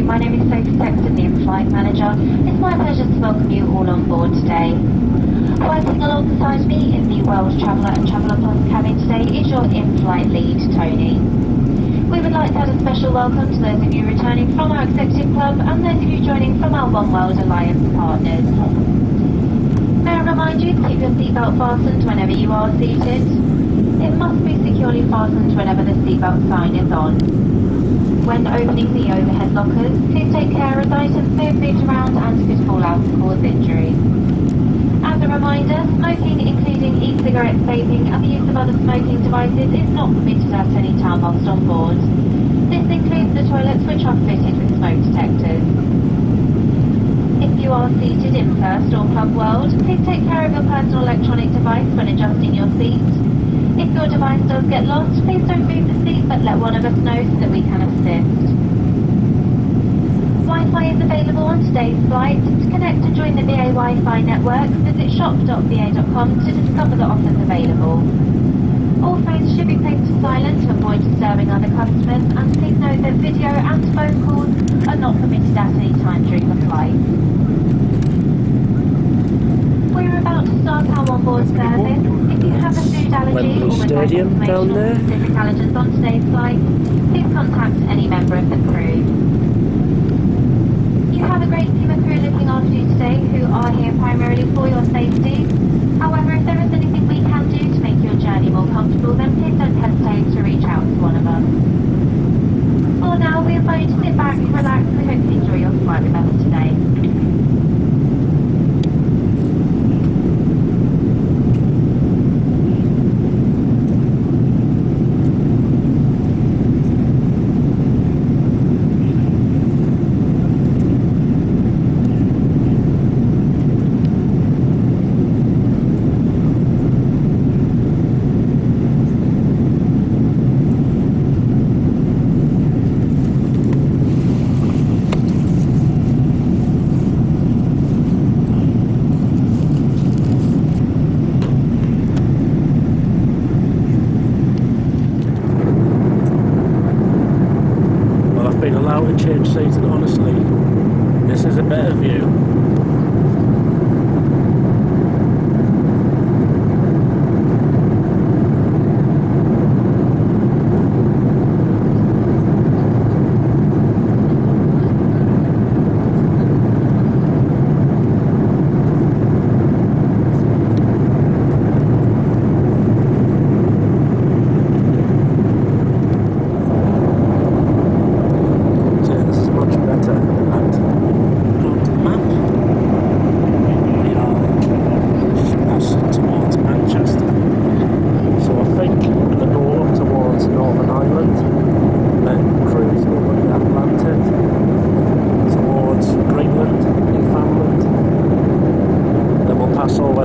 My name is Sophie Sexton, the in-flight manager. It's my pleasure to welcome you all on board today. Working alongside me in the World Traveller and Traveller Plus cabin today is your in-flight lead, Tony. We would like to add a special welcome to those of you returning from our Executive Club and those of you joining from our One World Alliance partners. May I remind you to keep your seatbelt fastened whenever you are seated. It must be securely fastened whenever the seatbelt sign is on. When opening the overhead lockers, please take care as items may have moved around and could fall out and cause injury. As a reminder, smoking, including e-cigarettes, vaping and the use of other smoking devices is not permitted at any time whilst on board. This includes the toilets which are fitted with smoke detectors. If you are seated in first or club world, please take care of your personal electronic device when adjusting your seat. If your device does get lost, please don't move the seat but let one of us know so that we can assist. Wi-Fi is available on today's flight. To connect and join the BA Wi-Fi network, visit shop.va.com to discover the offers available. All phones should be placed to silent to avoid disturbing other customers, and please note that video and phone calls are not permitted at any time during the flight. We're about to start our onboard service. If you have a food allergy or would like information on specific allergens on today's flight, please contact any member of the crew. You have a great team of crew looking after you today who are here primarily for your safety. However, if there is anything we can do to make your journey more comfortable, then please don't hesitate to reach out to one of us. For now, we invite you to sit back, relax, and we hope you enjoy your flight with us today. Change seats, and honestly, this is a better view.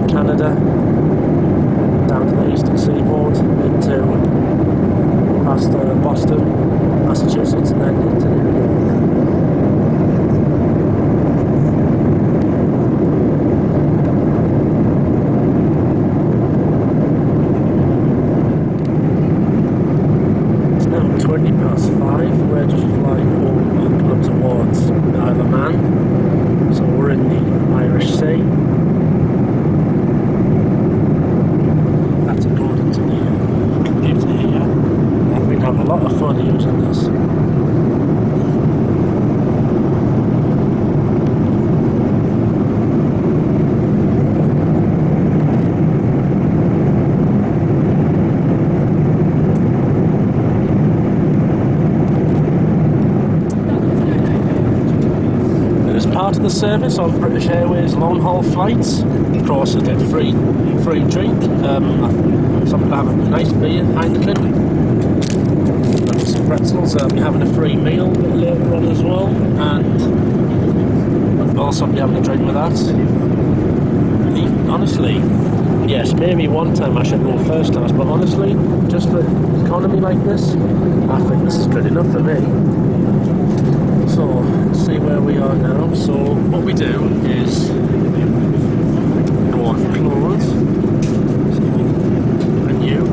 Canada, down to the eastern seaboard, into past Boston, Massachusetts, and then into New York. It's now 5:20. We're just flying all up towards the Isle of Man, so we're in the Irish Sea. Have a lot of fun using this. And as part of the service on British Airways long-haul flights, of course I get free drink. So I'm going to have a nice beer, Heineken. Some pretzels. I'll be having a free meal a bit later on as well, and also I'll be having a drink with that. Honestly, yes, maybe one time I should go first class, but honestly, just for economy like this, I think this is good enough for me. So, let's see where we are now. So, what we do is go on close, so menu,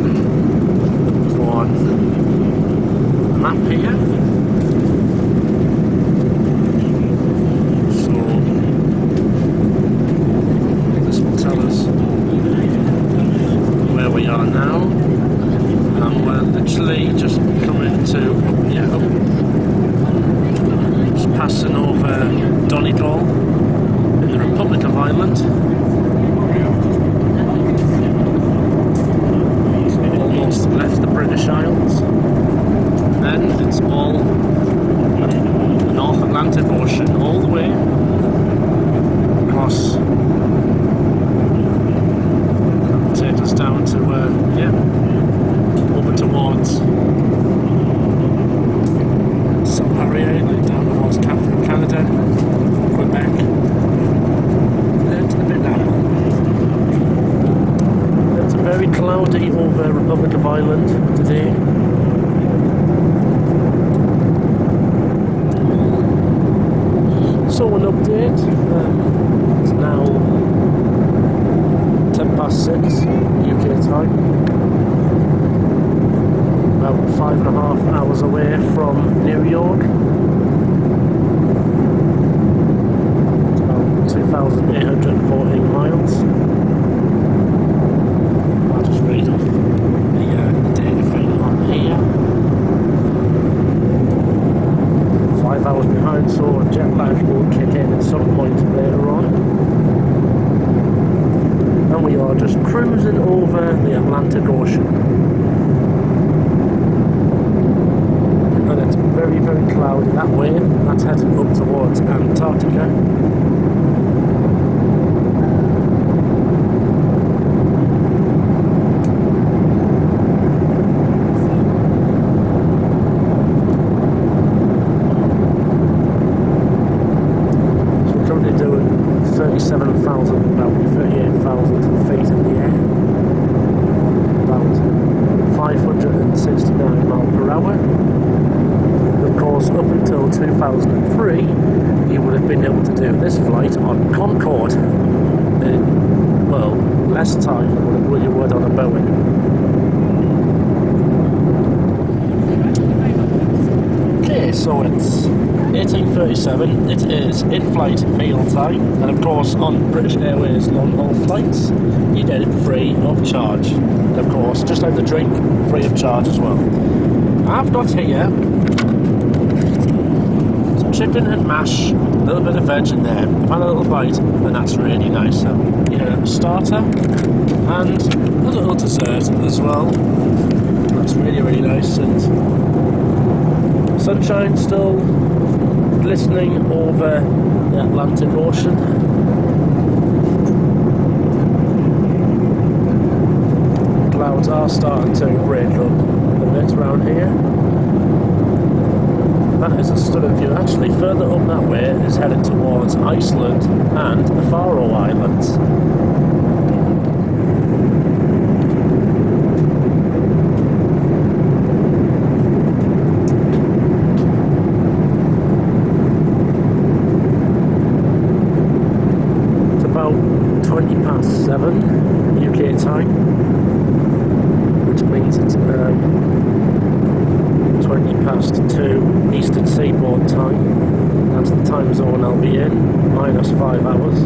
go on map here, now, and we're literally just coming to, just passing over Donegal in the Republic of Ireland. Almost left the British Isles. And then it's all the North Atlantic Ocean, all the way across. Take us down to over towards Sub-Saharan, like down towards Canada, Quebec, and to the bit down. It's very cloudy over Republic of Ireland today. So an update. It's now 6 UK time, about 5.5 hours away from New York, about 2,814 miles. I'll just read off the data thing on here. 5 hours behind, so jet lag will kick in at some point later on. And we are just cruising over the Atlantic Ocean. And it's very, very cloudy that way. That's heading up towards Antarctica. So we're currently doing 37,000, about 38,000 feet in the air, about 569 miles per hour. Of course, up until 2003, you would have been able to do this flight on Concorde in, well, less time than what you would on a Boeing. Okay, so it's 18:37, it is in-flight meal time, and of course on British Airways long-haul flights you get it free of charge, and of course just like the drink, free of charge as well. I've got here some chicken and mash, a little bit of veg in there. I've had a little bite and that's really nice. So starter and a little dessert as well, that's really, really nice. And sunshine still glistening over the Atlantic Ocean. Clouds are starting to break up a bit around here. That is a stunning view. Actually, further up that way is headed towards Iceland and the Faroe Islands. UK time, which means it's 20 past 2 Eastern Seaboard time. That's the time zone I'll be in, minus 5 hours.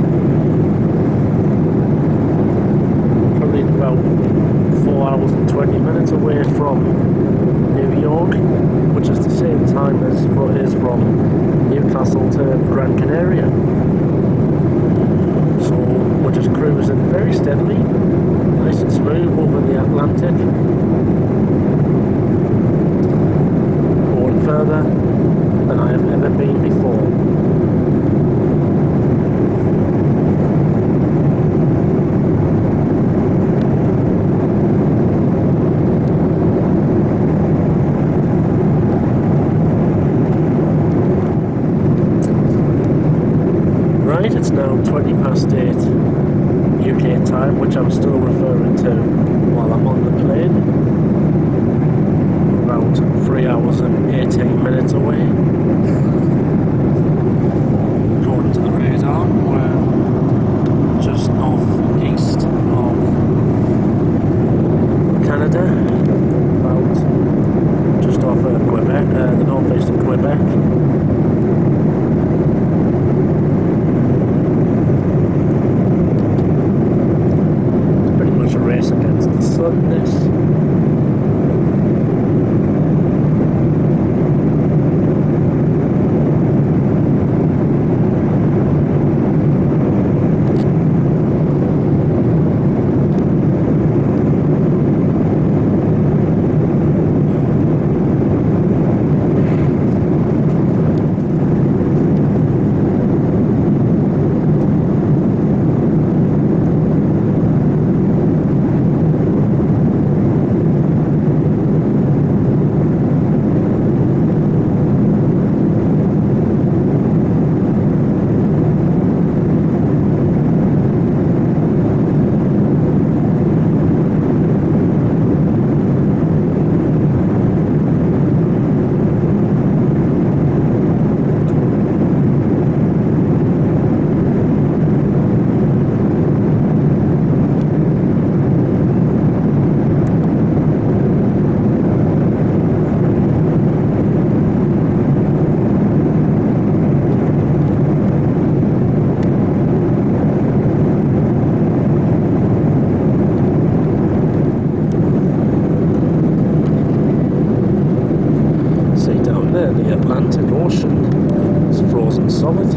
Probably about 4 hours and 20 minutes away from New York, which is the same time as what is from Newcastle to Gran Canaria. So we're just cruising very steadily, nice and smooth over the Atlantic, going further than I have ever been before. Right, it's now 20 past 8 UK time, which I'm still referring to while I'm on the plane. About 3 hours and 18 minutes away. According to the radar, we're just northeast of Canada, about just off Quebec, the northeast of Quebec. Against the sun, this. The Atlantic Ocean is frozen solid.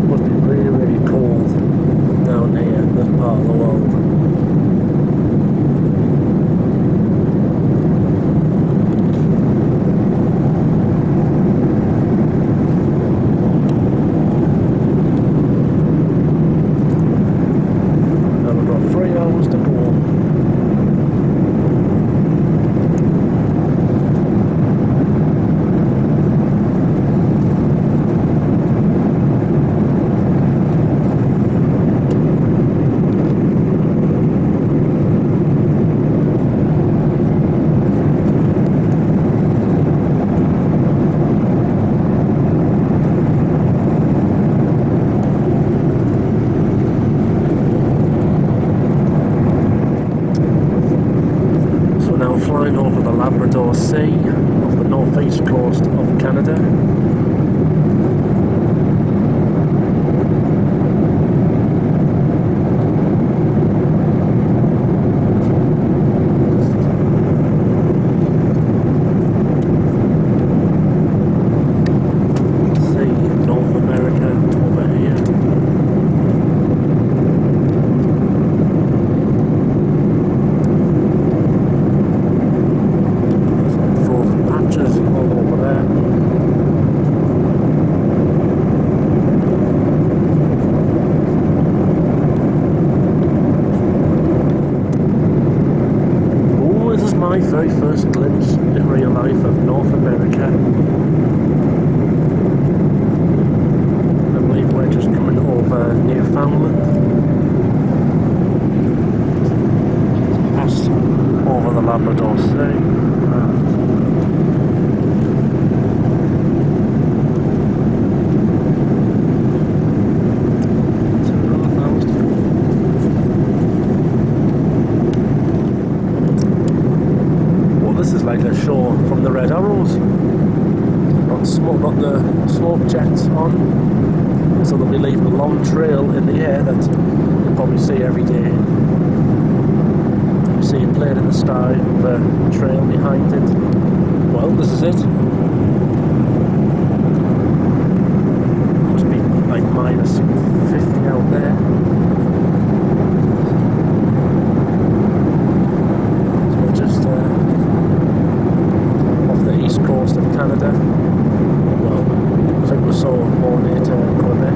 Must be really, really cold down here in this part of the world. Now we've got 3 hours to go. Flying over the Labrador Sea off the northeast coast of Canada. See North America over here. All over there. 31st glimpse in real life of North America. I believe we're just coming over Newfoundland. Passed over the Labrador Sea. Like a show from the Red Arrows. Got the smoke jets on, so they'll be leaving a long trail in the air that you'll probably see every day. You see a plane in the sky with a trail behind it. Well, this is it. Must be like minus 50 out there. So we're just east coast of Canada. Well, I think we saw more near to Quebec.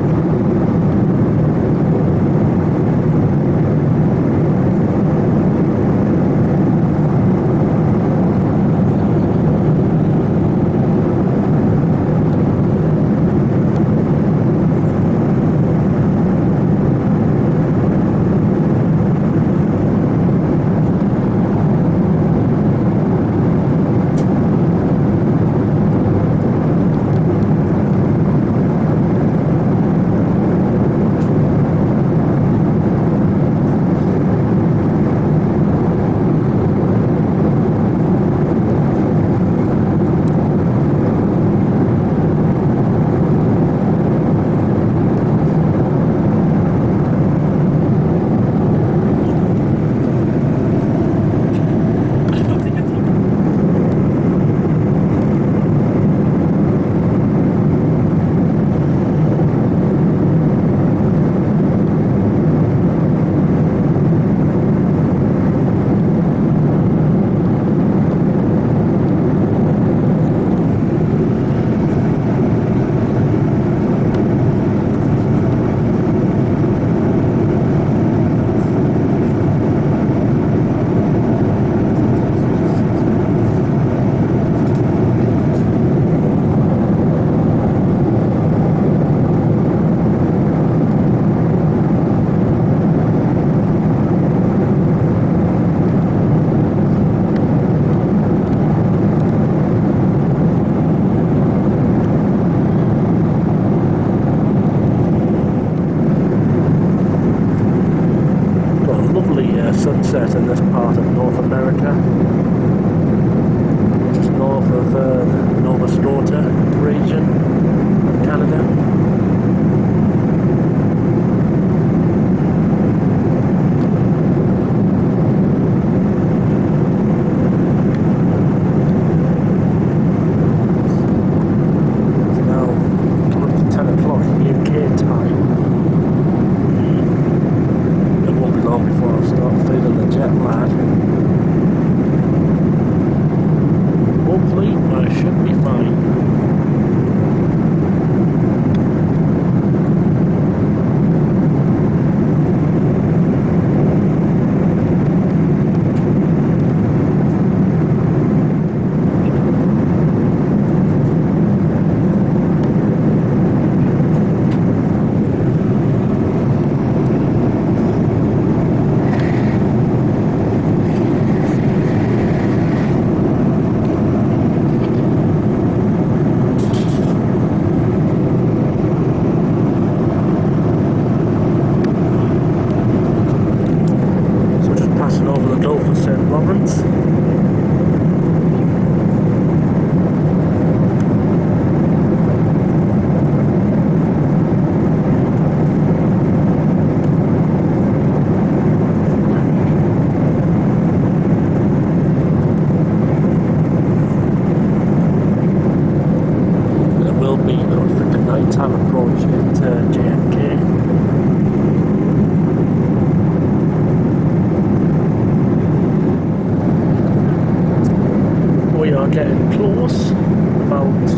getting close. About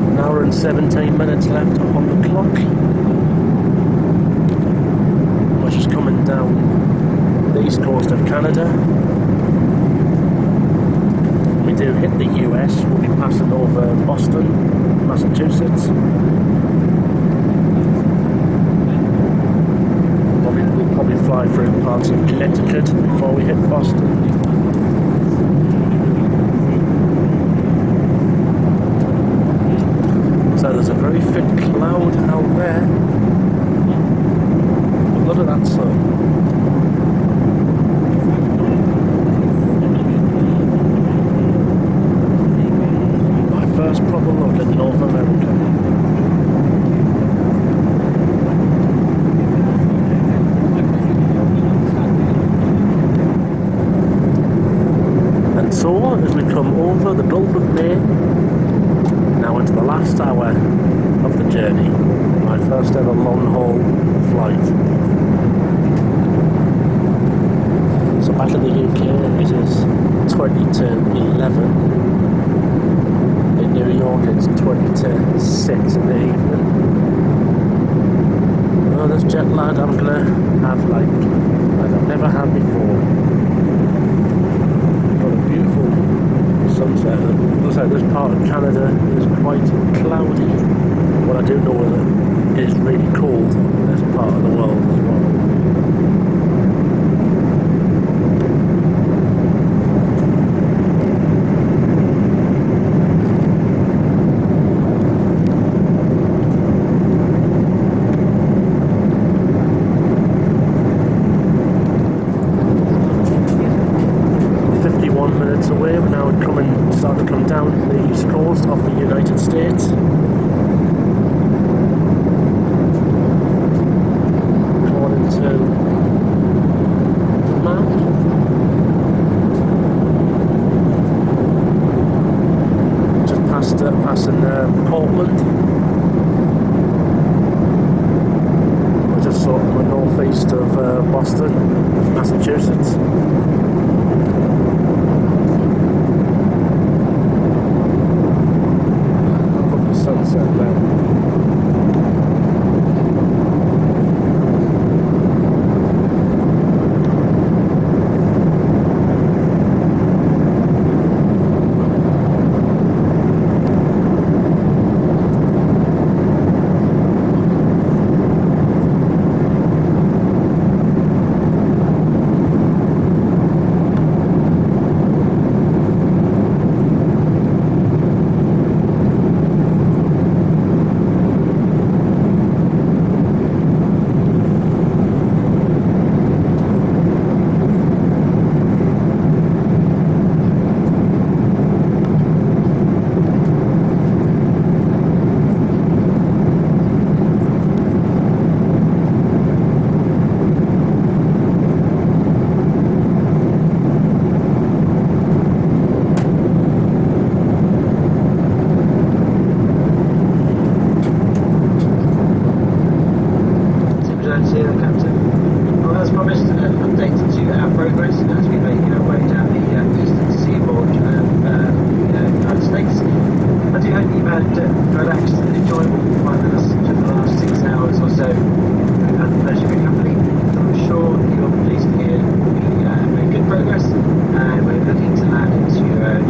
an hour and 17 minutes left on the clock. We're just coming down the east coast of Canada. When we do hit the US, we'll be passing over Boston, Massachusetts. We'll probably fly through parts of Connecticut before we hit Boston. So there's a very thick cloud out there. But look at that sun. My first proper look at North America. And so, as we come over the Gulf of Maine, now into the last hour of the journey, my first ever long-haul flight. So back in the UK, it is 20 to 11. In New York, it's 20 to 6 in the evening. Oh, this jet lag I'm gonna have like I've never had before. What a beautiful sunset. Looks like this part of Canada is quite cloudy. What I do know is it is really cold in this part of the world as well. 51 minutes away. We're now starting to come down the east coast of the United States. According to the map. Just passing Portland. We're just sort of in the northeast of Boston, Massachusetts. Sunset there.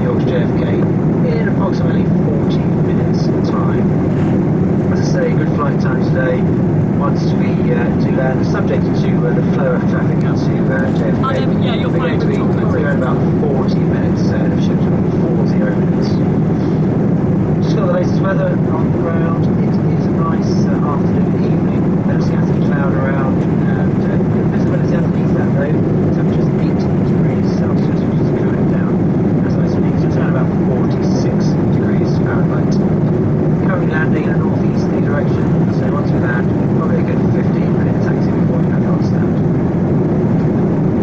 York JFK in approximately 40 minutes time. As I say, good flight time today. Once we do land, subject to the flow of traffic out to JFK, we're going to be probably around about 40 minutes, the ship's around 40 minutes. Just got the latest weather on the ground. It is a nice afternoon, evening, no scattered cloud around, and good visibility underneath that though. Temperature's 18 degrees Celsius, which is cooling down as I speak, so it's around about 46 degrees Fahrenheit. Currently landing in a northeasterly direction, so once we land, probably a good 15-minute taxi before we have to stand.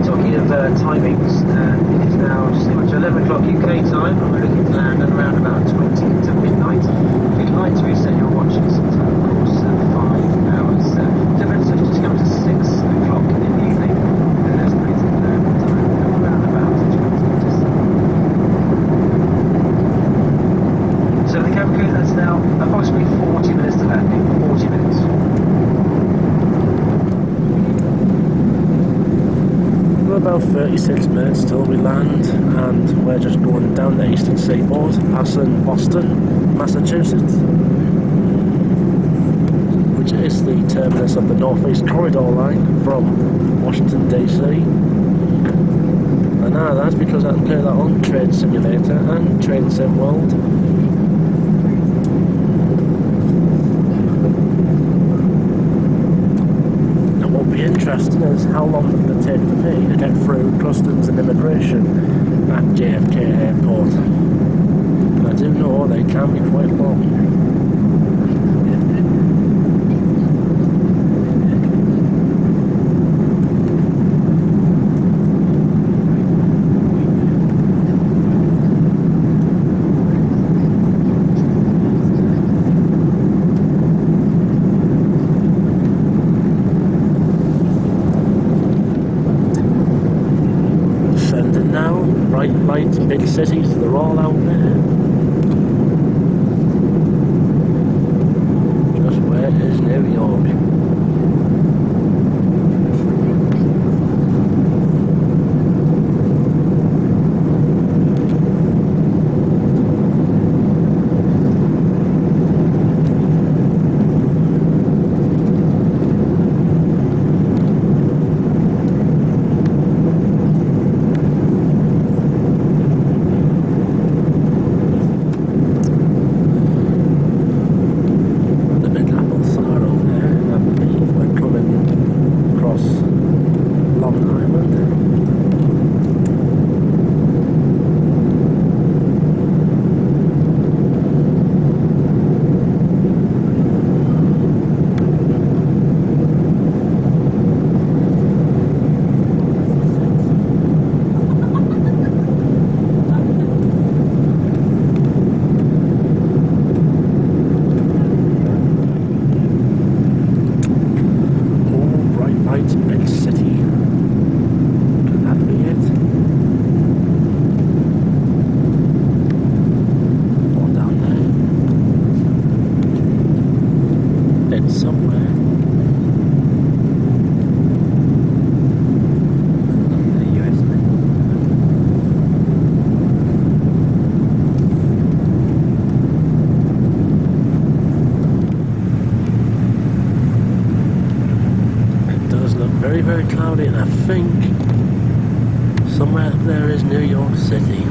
Talking of timings, it is now just pretty much 11 o'clock UK time, and we're looking to land at around about 20 to midnight. If you'd like to reset your watches, it's of course 5 about 36 minutes till we land, and we're just going down the eastern seaboard, passing Boston, Massachusetts, which is the terminus of the Northeast Corridor line from Washington DC. I know that's because I can play that on Train Simulator and Train Sim World. Interesting is how long it will take for me to get through customs and immigration at JFK Airport. And I do know they can be quite long. Bright lights, big cities, they're all out there. Just where is New York? Very cloudy, and I think somewhere up there is New York City.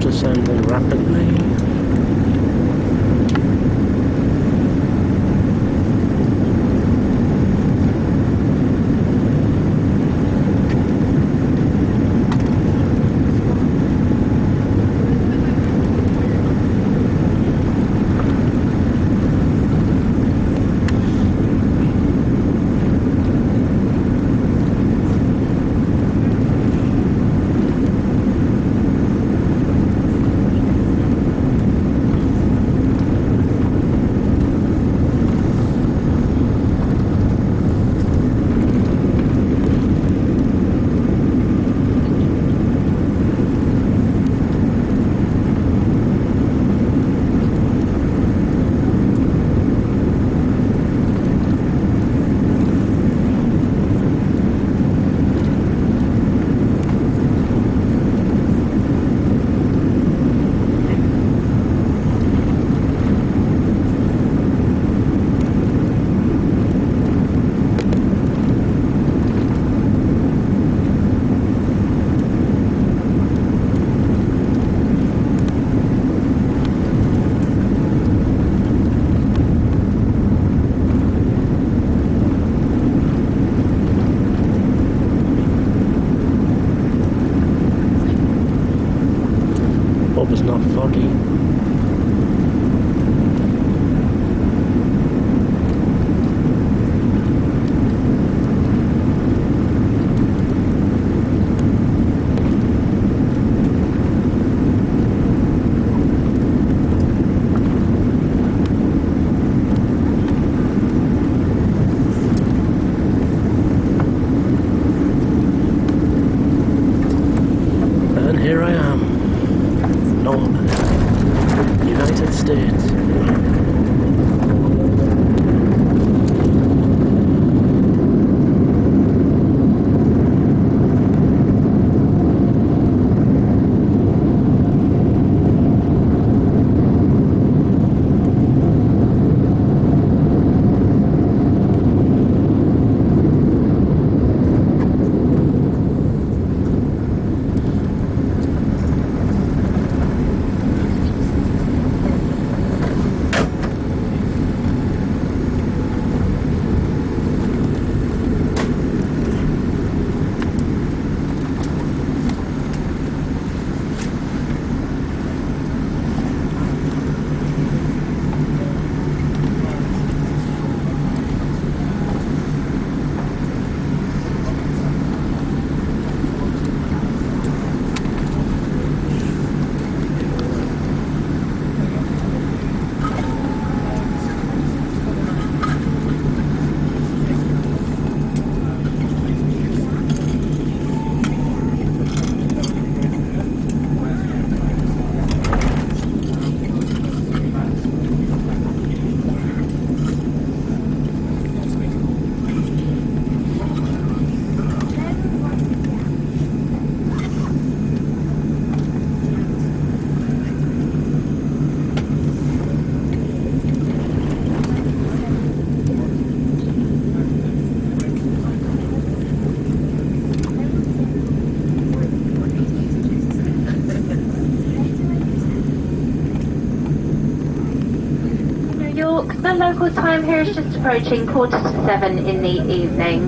Descending rapidly. was not foggy. Here I am, Norman, United States. The local time here is just approaching 6:45 in the evening.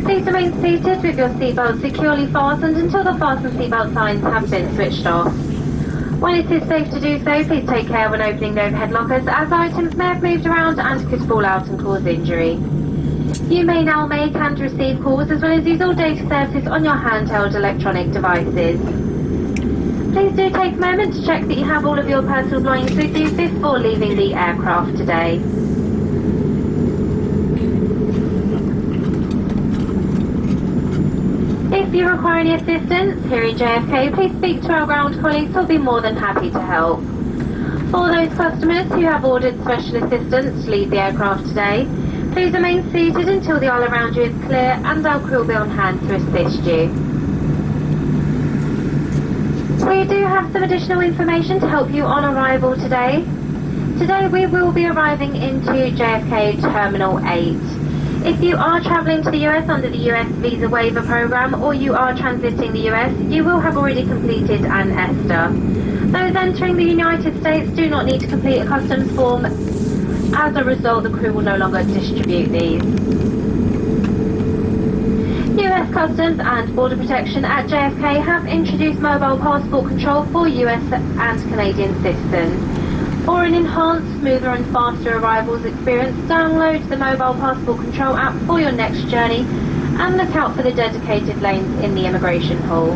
Please remain seated with your seatbelt securely fastened until the fasten seatbelt signs have been switched off. When it is safe to do so, please take care when opening the overhead lockers, as items may have moved around and could fall out and cause injury. You may now make and receive calls as well as use all data services on your handheld electronic devices. Please do take a moment to check that you have all of your personal belongings with you before leaving the aircraft today. If you require any assistance here in JFK, please speak to our ground colleagues who'll be more than happy to help. For those customers who have ordered special assistance to leave the aircraft today, please remain seated until the aisle around you is clear and our crew will be on hand to assist you. We do have some additional information to help you on arrival today. Today we will be arriving into JFK Terminal 8. If you are travelling to the US under the US Visa Waiver Program or you are transiting the US, you will have already completed an ESTA. Those entering the United States do not need to complete a customs form. As a result, the crew will no longer distribute these. US Customs and Border Protection at JFK have introduced mobile passport control for US and Canadian citizens. For an enhanced, smoother and faster arrivals experience, download the mobile passport control app for your next journey and look out for the dedicated lanes in the immigration hall.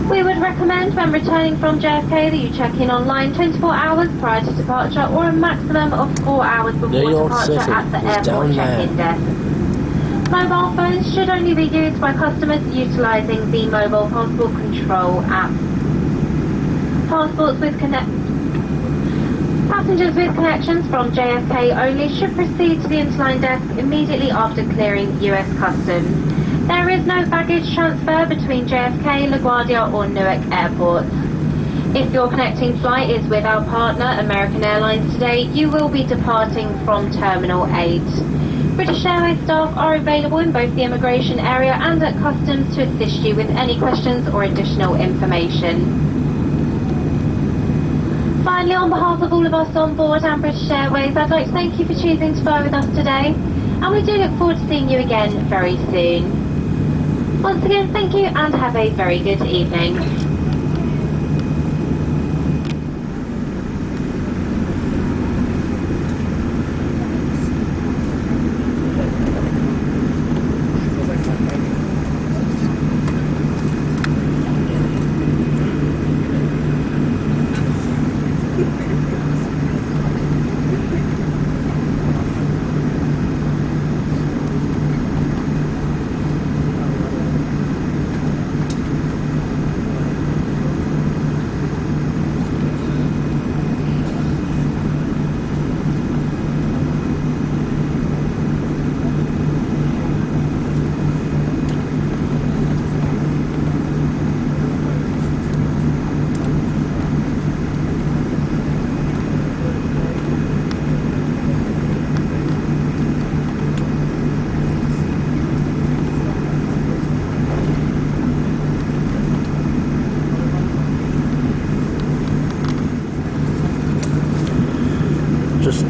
We would recommend when returning from JFK that you check in online 24 hours prior to departure or a maximum of 4 hours before departure at the airport check-in desk. Mobile phones should only be used by customers utilising the mobile passport control app. Passengers with connections from JFK only should proceed to the interline desk immediately after clearing US Customs. There is no baggage transfer between JFK, LaGuardia or Newark airports. If your connecting flight is with our partner, American Airlines today, you will be departing from Terminal 8. British Airways staff are available in both the immigration area and at Customs to assist you with any questions or additional information. Finally, on behalf of all of us on board and British Airways, I'd like to thank you for choosing to fly with us today, and we do look forward to seeing you again very soon. Once again, thank you and have a very good evening.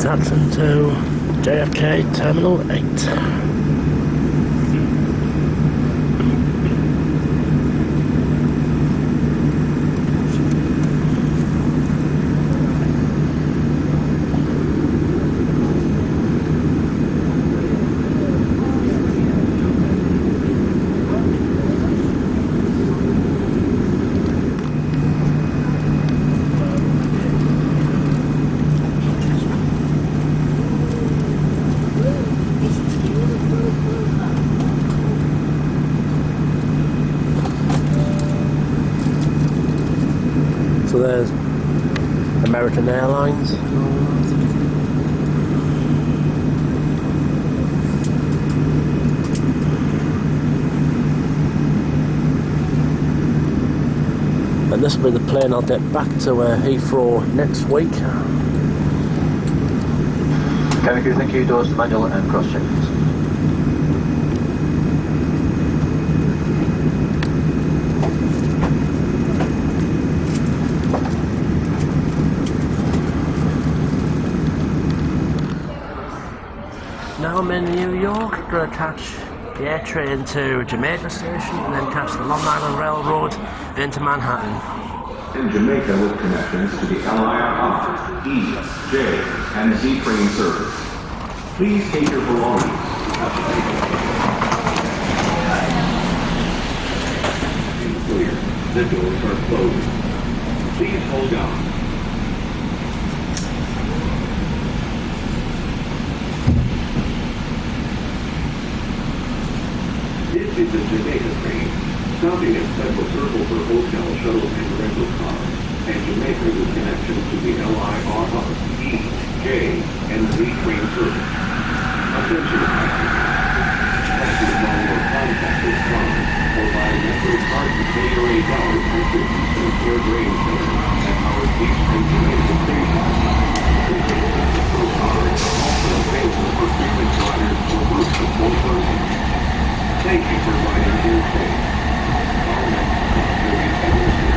taxiing to JFK Terminal 8. So there's American Airlines. And this will be the plane I'll get back to Heathrow next week. Cabin crew, thank you. Doors to manual and cross-check. Now I'm in New York, going to catch the AirTrain to Jamaica station and then catch the Long Island Railroad into Manhattan. In Jamaica with connections to the LIRR, E, J, and Z train service. Please take your belongings. Clear. The doors are closed. Please hold on. This is the Jamaica train, stopping at Central Circle for hotel, shuttles, and rental cars, and Jamaica with connections to the LIRR, E, J, and Z train service. Attention passengers. Passengers on your contactless card or by Metro card to pay your $8 and 50 cents AirTrain fare at our East and Jamaica stations. Metro cards are also available for frequent flyers for groups of 4 persons. Thank you for riding AirTrain. Our next stop will be Edinburgh.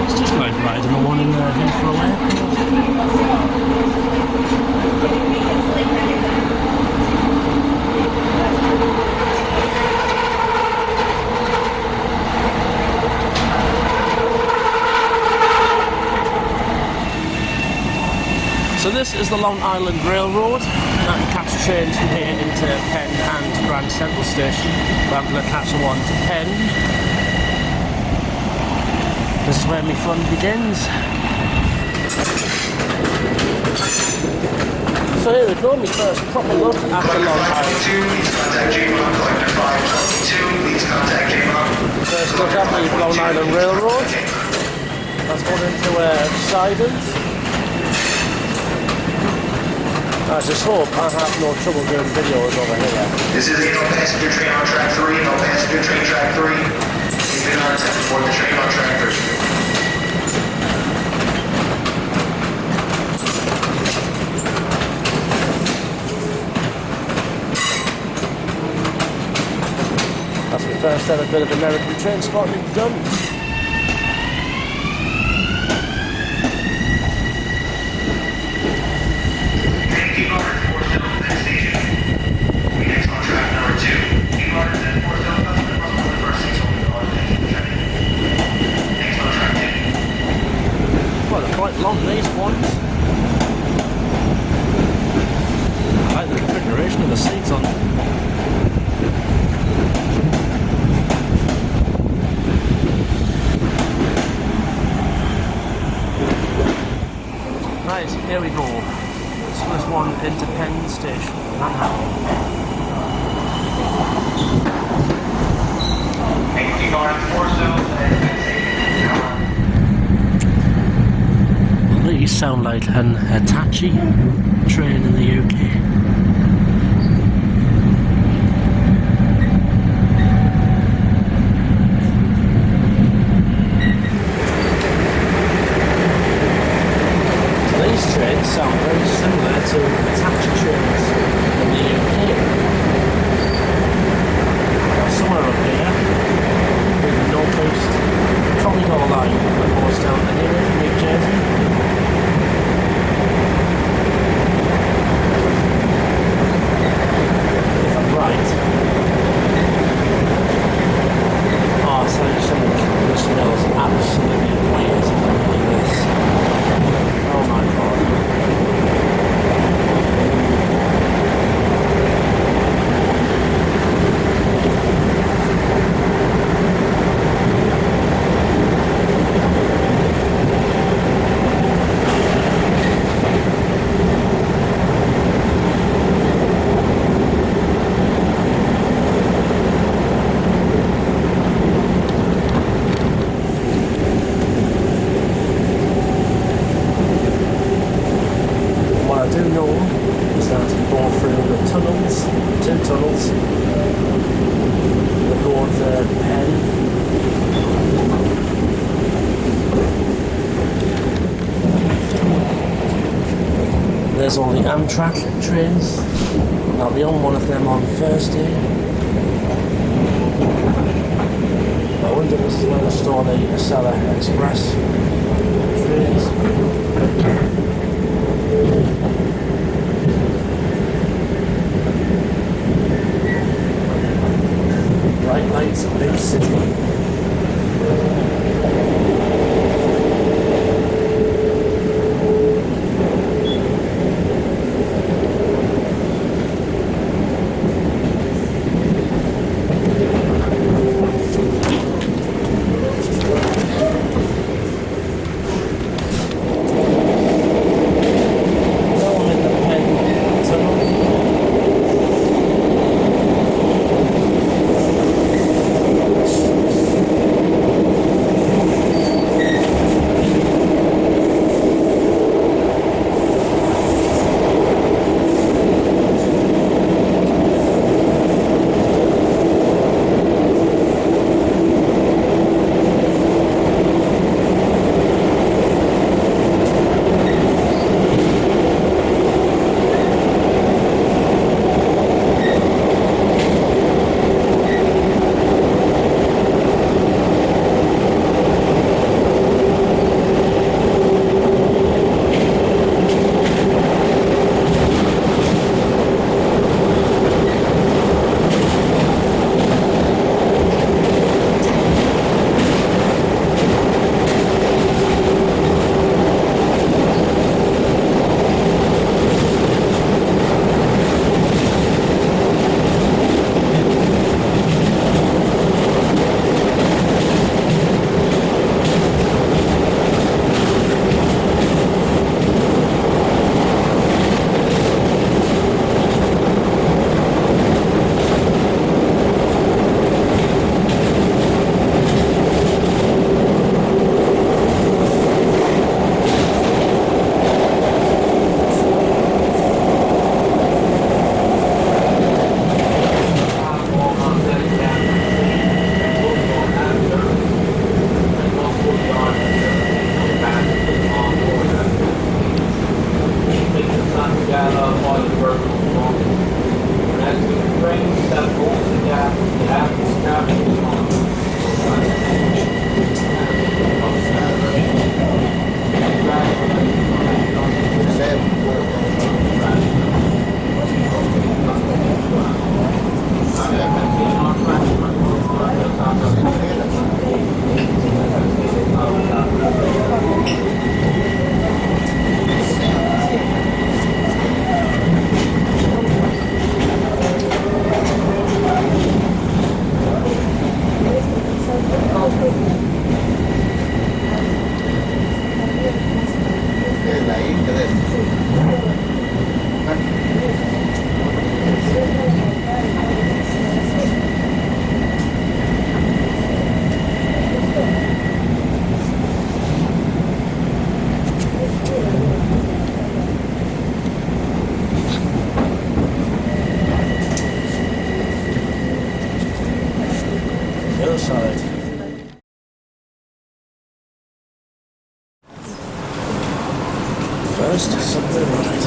It's just like riding the one in Heathrow Airport. So this is the Long Island Railroad. I can catch trains from here into Penn and Grand Central Station. But I'm going to catch the one to Penn. This is where my fun begins. So here we go, my first proper look at the Long Island. First look at the Long Island Railroad. Let's go into Sidons. I just hope I have no trouble doing videos over here. This is a no passenger train on track 3, no passenger train track 3. Keep it on 10 for the train on track 3. That's my first ever bit of American train spotting done. quite long, these ones. I like the configuration of the seats on them. Right, here we go. This one into Penn Station, Manhattan. These sound like an Hitachi train in the UK. These trains sound very similar to Hitachi trains in the UK. Somewhere up here, in the northeast corridor line that goes down to Newark, New Jersey. If I'm right. Oh, I tell you something, this smells absolutely amazing like this. Oh my god. There's all the Amtrak trains. I'll be on one of them on Thursday. I wonder if this is where they store the Acela Express trains. Bright lights, big city. first subway ride.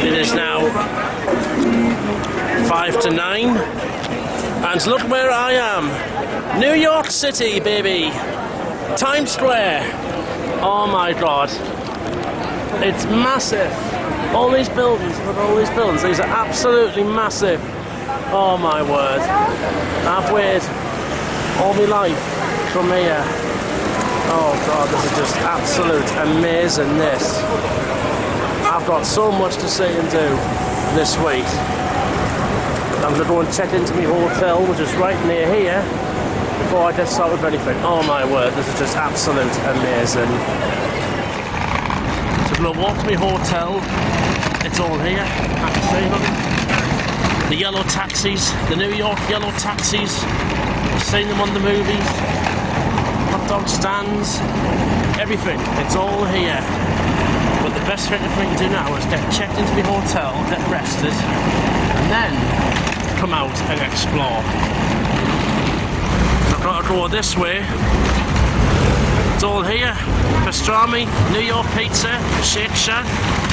It is now 5 to 9, and look where I am. New York City, baby. Times Square. Oh my god. It's massive. All these buildings, look at all these buildings. These are absolutely massive. Oh my word. I've waited all my life from here. Oh god, this is just absolute amazingness. I've got so much to see and do this week. I'm going to go and check into my hotel, which is right near here, before I get started with anything. Oh my word, this is just absolute amazing. So I'm going to walk to my hotel. It's all here. I can see them. The yellow taxis, the New York yellow taxis. I've seen them on the movies. Hot dog stands, everything. It's all here. But the best thing for me to do now is get checked into my hotel, get rested, and then come out and explore. So I've got to go this way. It's all here. Pastrami, New York pizza, Shake Shack,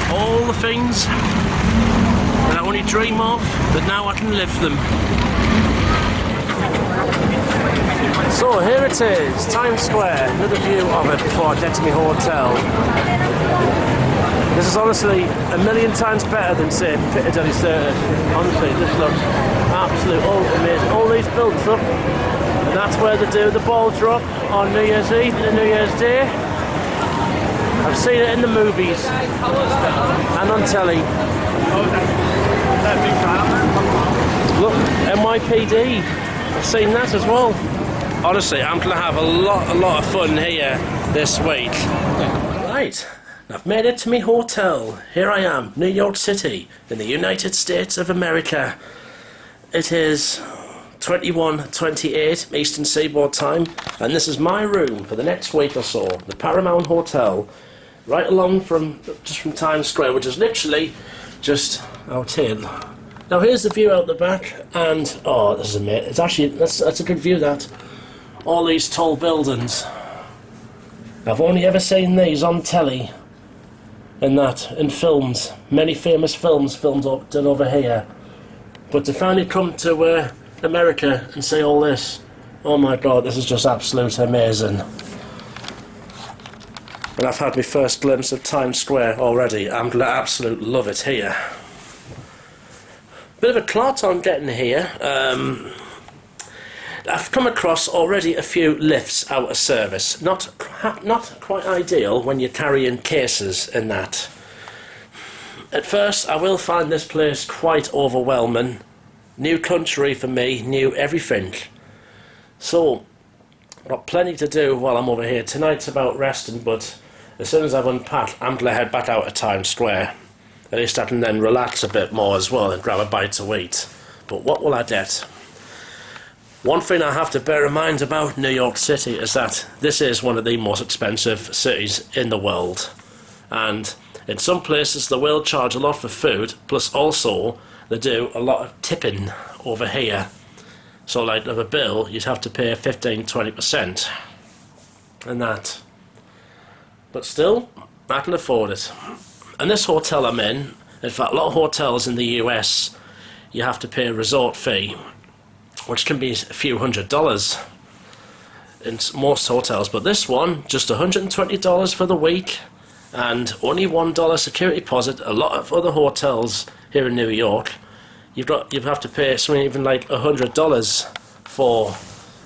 all the things that I only dream of, but now I can live them. So here it is, Times Square, another view of it before I get to my hotel. This is honestly a million times better than, say, Piccadilly Circus. Honestly, this looks absolute amazing. All these buildings, look. And that's where they do the ball drop on New Year's Eve and New Year's Day. I've seen it in the movies and on telly. Look, NYPD. I've seen that as well. Honestly, I'm going to have a lot of fun here this week. Right, I've made it to my hotel. Here I am, New York City, in the United States of America. It is 21:28 Eastern Seaboard time, and this is my room for the next week or so. The Paramount Hotel, right along from Times Square, which is literally just out here. Now here's the view out the back, and oh, this is amazing. It's actually that's a good view. That all these tall buildings. I've only ever seen these on telly, and that in films, many famous films done over here. But to finally come to America and see all this, oh my god, this is just absolute amazing. And I've had my first glimpse of Times Square already. I'm going to absolutely love it here. Bit of a clot on getting here. I've come across already a few lifts out of service. Not quite ideal when you're carrying cases and that. At first, I will find this place quite overwhelming, New country for me, new everything. So, I've got plenty to do while I'm over here. Tonight's about resting, but as soon as I've unpacked, I'm going to head back out of Times Square. At least I can then relax a bit more as well and grab a bite to eat. But what will I get? One thing I have to bear in mind about New York City is that this is one of the most expensive cities in the world. And in some places they will charge a lot for food, plus also they do a lot of tipping over here. So like of a bill, you'd have to pay 15-20% and that. But still, I can afford it. And this hotel I'm in fact a lot of hotels in the US, you have to pay a resort fee, which can be a few $100s in most hotels. But this one, just $120 for the week, and only $1 security deposit. A lot of other hotels here in New York, you have to pay something even like $100 for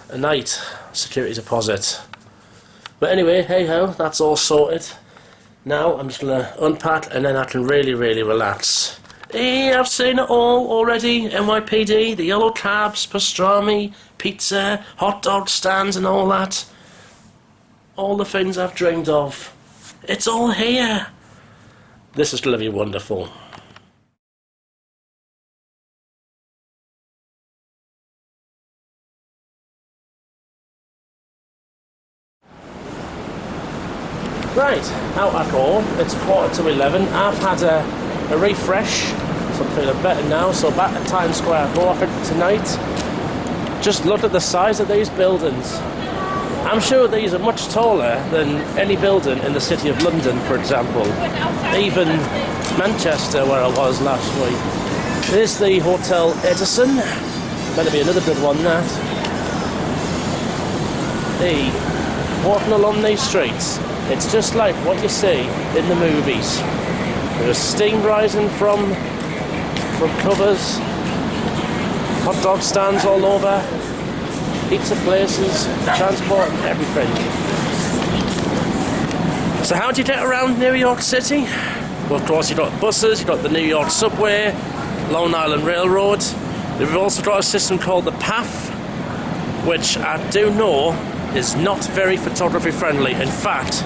a night security deposit. But anyway, hey ho, that's all sorted. Now I'm just gonna unpack and then I can really relax. Hey, I've seen it all already. NYPD, the yellow cabs, pastrami, pizza, hot dog stands and all that. All the things I've dreamed of. It's all here. This is going to be wonderful. Right, out I go. It's 11:15. I've had a refresh, so I'm feeling better now. So back at Times Square I go, I think, tonight. Just look at the size of these buildings. I'm sure these are much taller than any building in the city of London, for example. Even Manchester, where I was last week. There's the Hotel Edison. Better be another good one, that. Hey, walking along these streets, it's just like what you see in the movies. There's steam rising from covers, hot dog stands all over, pizza places, transport, everything. So how do you get around New York City? Well, of course, you've got buses, you've got the New York Subway, Long Island Railroad. We've also got a system called the PATH, which I do know is not very photography friendly. In fact,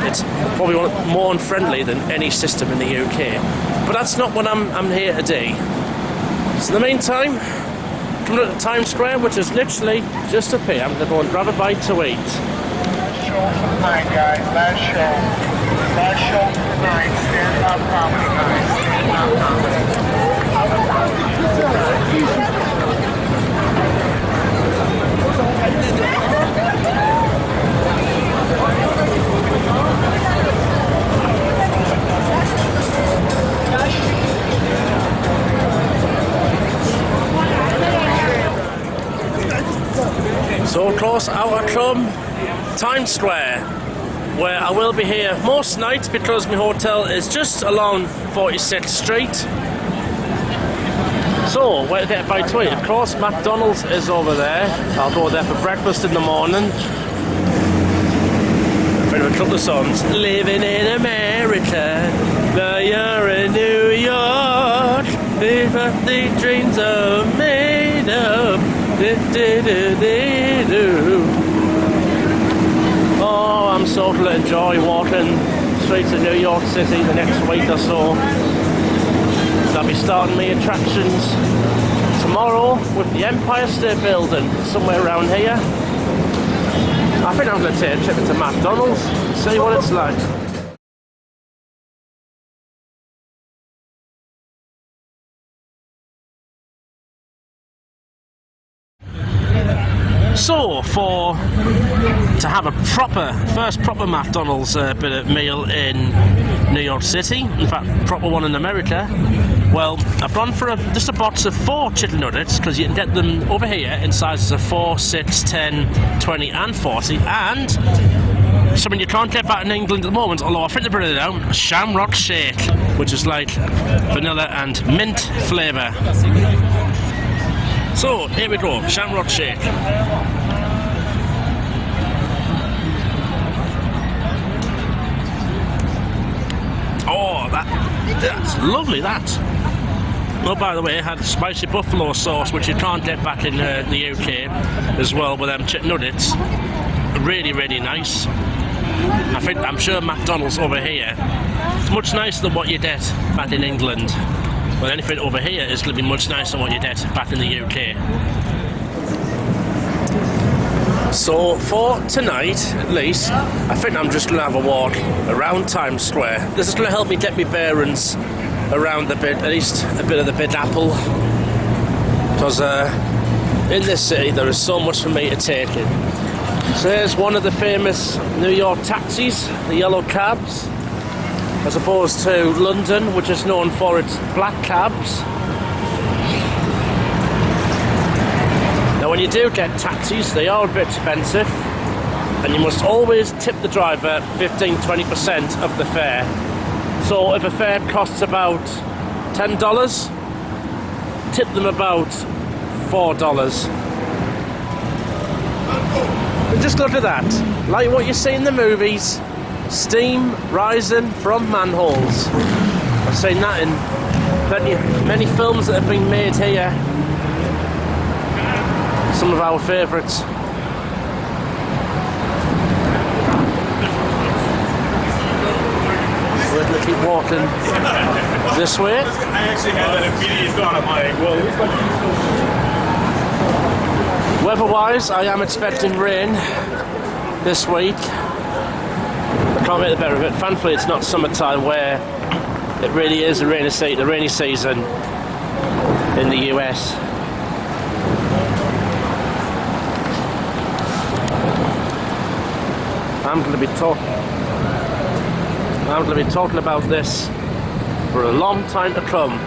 it's probably more unfriendly than any system in the UK. But that's not what I'm here today. So in the meantime, coming up to Times Square, which is literally just up here. I'm going to go and grab a bite to eat. Last show for the night, guys. Last show. Last show for the night. Stand up comedy, guys. Stand up comedy. So of course out I come, Times Square, where I will be here most nights because my hotel is just along 46th Street. So, where to get a bite to eat? Of course, McDonald's is over there. I'll go there for breakfast in the morning. Bit of a couple of songs. Living in America, now you're in New York. If the dreams are made up. Oh, I'm so going to enjoy walking streets of New York City the next week or so. I'll be starting my attractions tomorrow with the Empire State Building, somewhere around here. I think I'm going to take a trip into McDonald's, see what it's like. So, to have a first proper McDonald's bit of meal in New York City, in fact, proper one in America, well, I've gone for just a box of 4 chicken nuggets, because you can get them over here in sizes of 4, 6, 10, 20 and 40, and something you can't get back in England at the moment, although I think they bring it out, Shamrock Shake, which is like vanilla and mint flavour. So, here we go, Shamrock Shake. Oh, that's lovely, that. Oh, by the way, I had spicy buffalo sauce, which you can't get back in the UK, as well, with them chicken nuggets. Really, really nice. I'm sure McDonald's over here is much nicer than what you get back in England. But anything over here is going to be much nicer than what you get back in the UK. So for tonight, at least, I think I'm just going to have a walk around Times Square. This is going to help me get my bearings around the bit, at least a bit of the Big Apple. Because in this city there is so much for me to take in. So here's one of the famous New York taxis, the yellow cabs, as opposed to London, which is known for its black cabs. Now when you do get taxis, they are a bit expensive, and you must always tip the driver 15-20% of the fare. So if a fare costs about $10, tip them about $4. And just look at that, like what you see in the movies, steam rising from manholes. I've seen that in many films that have been made here. Some of our favourites. We're going to keep walking this way. I actually had that immediately thought, I'm like, well, weather-wise, I am expecting rain this week. I can't make the better of it. Thankfully, it's not summertime where it really is the rainy season in the US. I'm going to be talking about this for a long time to come.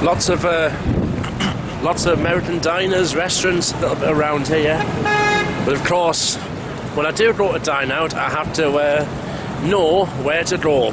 Lots of American diners, restaurants, a little bit around here. But of course, when I do go to dine out, I have to know where to go.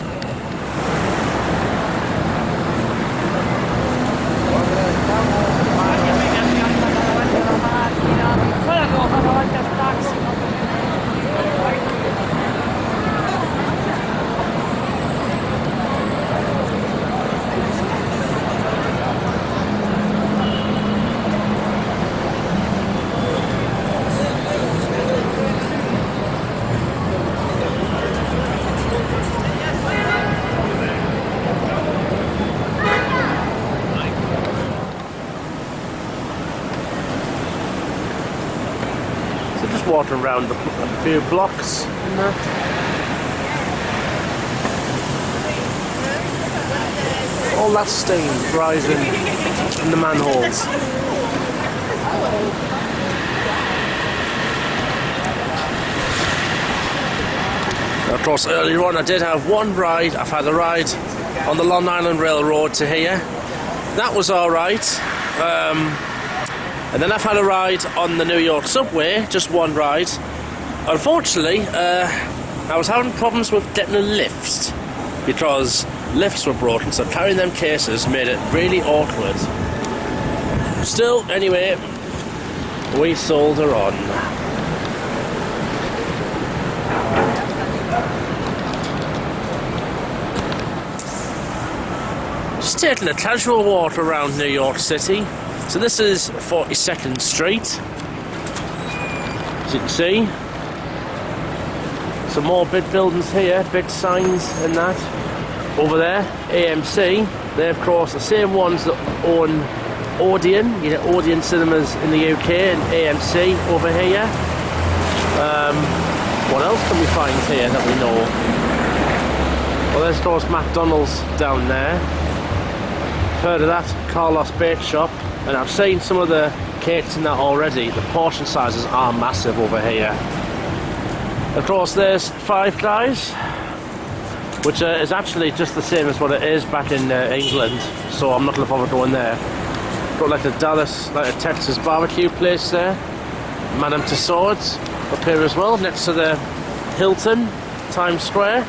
Walking around a few blocks in there. All that steam rising in the manholes. Of course, earlier on I did have one ride. I've had a ride on the Long Island Railroad to here. That was alright. And then I've had a ride on the New York subway, just one ride. Unfortunately, I was having problems with getting a lift because lifts were broken, so carrying them cases made it really awkward. Still, anyway, we soldier on. Just taking a casual walk around New York City. So this is 42nd Street, as you can see. Some more big buildings here, big signs and that. Over there, AMC, they're of course the same ones that own Odeon. You get Odeon cinemas in the UK and AMC over here. What else can we find here that we know? Well, there's of course McDonald's down there. Heard of that? Carlos Bake Shop. And I've seen some of the cakes in that already. The portion sizes are massive over here. Of course, there's Five Guys, which is actually just the same as what it is back in England. So I'm not going to bother going there. Got like a Texas barbecue place there. Madame Tussauds up here as well, next to the Hilton, Times Square.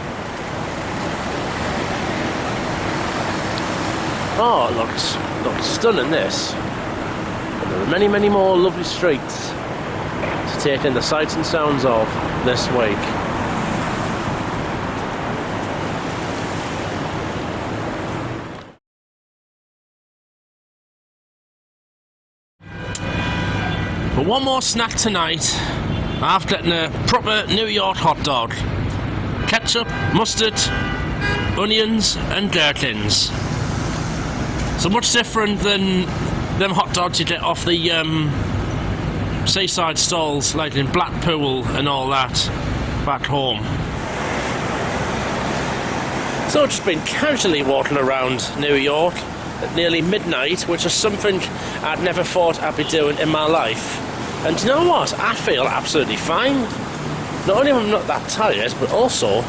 Oh, it looks stunning, this. But there are many, many more lovely streets. to take in the sights and sounds of this week. But one more snack tonight. I've gotten a proper New York hot dog. Ketchup, mustard, onions and gherkins. So much different than them hot dogs you get off the seaside stalls like in Blackpool and all that back home. So I've just been casually walking around New York at nearly midnight, which is something I'd never thought I'd be doing in my life. And you know what? I feel absolutely fine. Not only am I not that tired, but also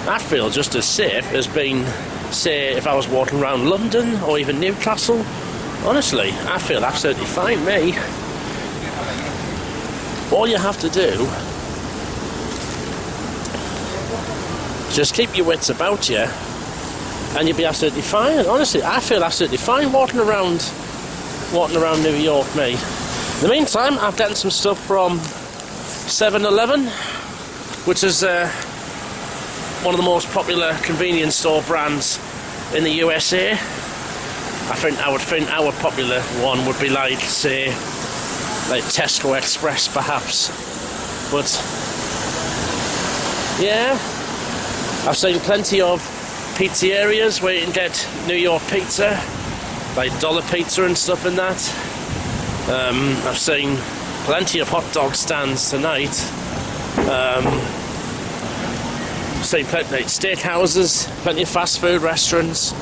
I feel just as safe as being, say, if I was walking around London or even Newcastle. Honestly, I feel absolutely fine, me. All you have to do, just keep your wits about you, and you'll be absolutely fine. Honestly, I feel absolutely fine walking around New York, me. In the meantime, I've gotten some stuff from 7-Eleven, which is one of the most popular convenience store brands in the USA. I would think our popular one would be like, say, like Tesco Express, perhaps. But yeah, I've seen plenty of pizzerias where you can get New York pizza, like dollar pizza and stuff in that. I've seen plenty of hot dog stands tonight. I've seen plenty of steakhouses, plenty of fast food restaurants,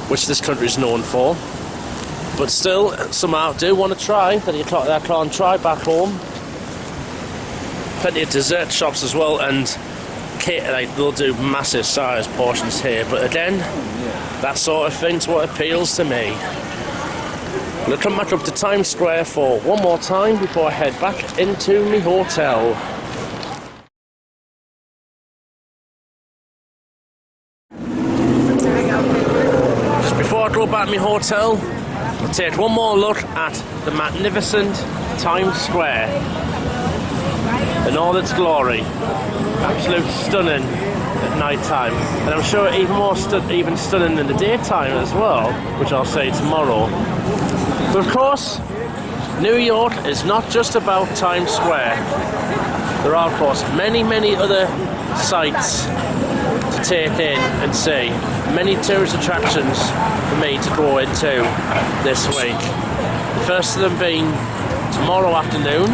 which this country is known for. But still, some I do want to try that I can't try back home. Plenty of dessert shops as well, and they'll do massive size portions here. But again, that sort of thing's what appeals to me. I'm going to come back up to Times Square for one more time before I head back into my hotel. Just before I go back to my hotel, I'll take one more look at the magnificent Times Square in all its glory. Absolute stunning at night time, and I'm sure even more even stunning in the daytime as well, which I'll say tomorrow. But of course, New York is not just about Times Square. There are, of course, many other sights to take in and see. Many tourist attractions for me to go into this week. The first of them being tomorrow afternoon,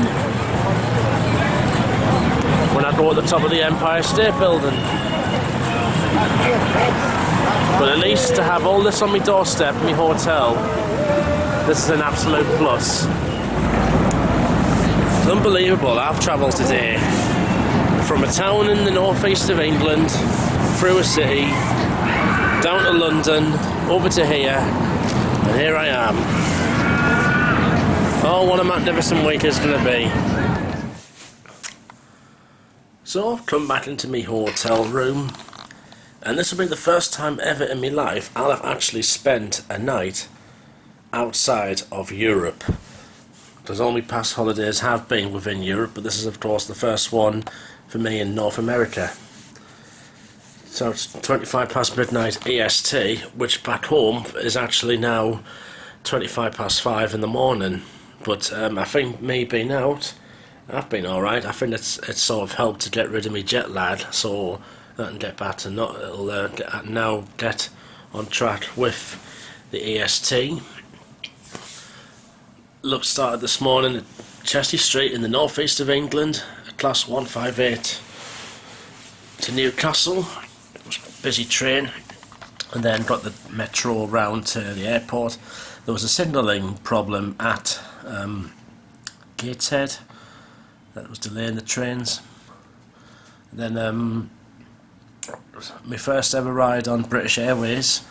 when I go at the top of the Empire State Building. But at least to have all this on my doorstep, my hotel, this is an absolute plus. It's unbelievable. I've travelled today from a town in the northeast of England, through a city, down to London, over to here, and here I am. Oh, what a magnificent week it's going to be. So I've come back into my hotel room, and this will be the first time ever in my life I'll have actually spent a night outside of Europe. Because all my past holidays have been within Europe, but this is of course the first one for me in North America. So it's 25 past midnight EST, which back home is actually now 25 past 5 in the morning. But I think me being out, I've been alright. I think it's sort of helped to get rid of me jet lag, so I can get back to now get on track with the EST. Look, started this morning at Chelsea Street in the northeast of England, a class 158 to Newcastle. It was a busy train, and then got the metro round to the airport. There was a signalling problem at Gateshead that was delaying the trains. And then my first ever ride on British Airways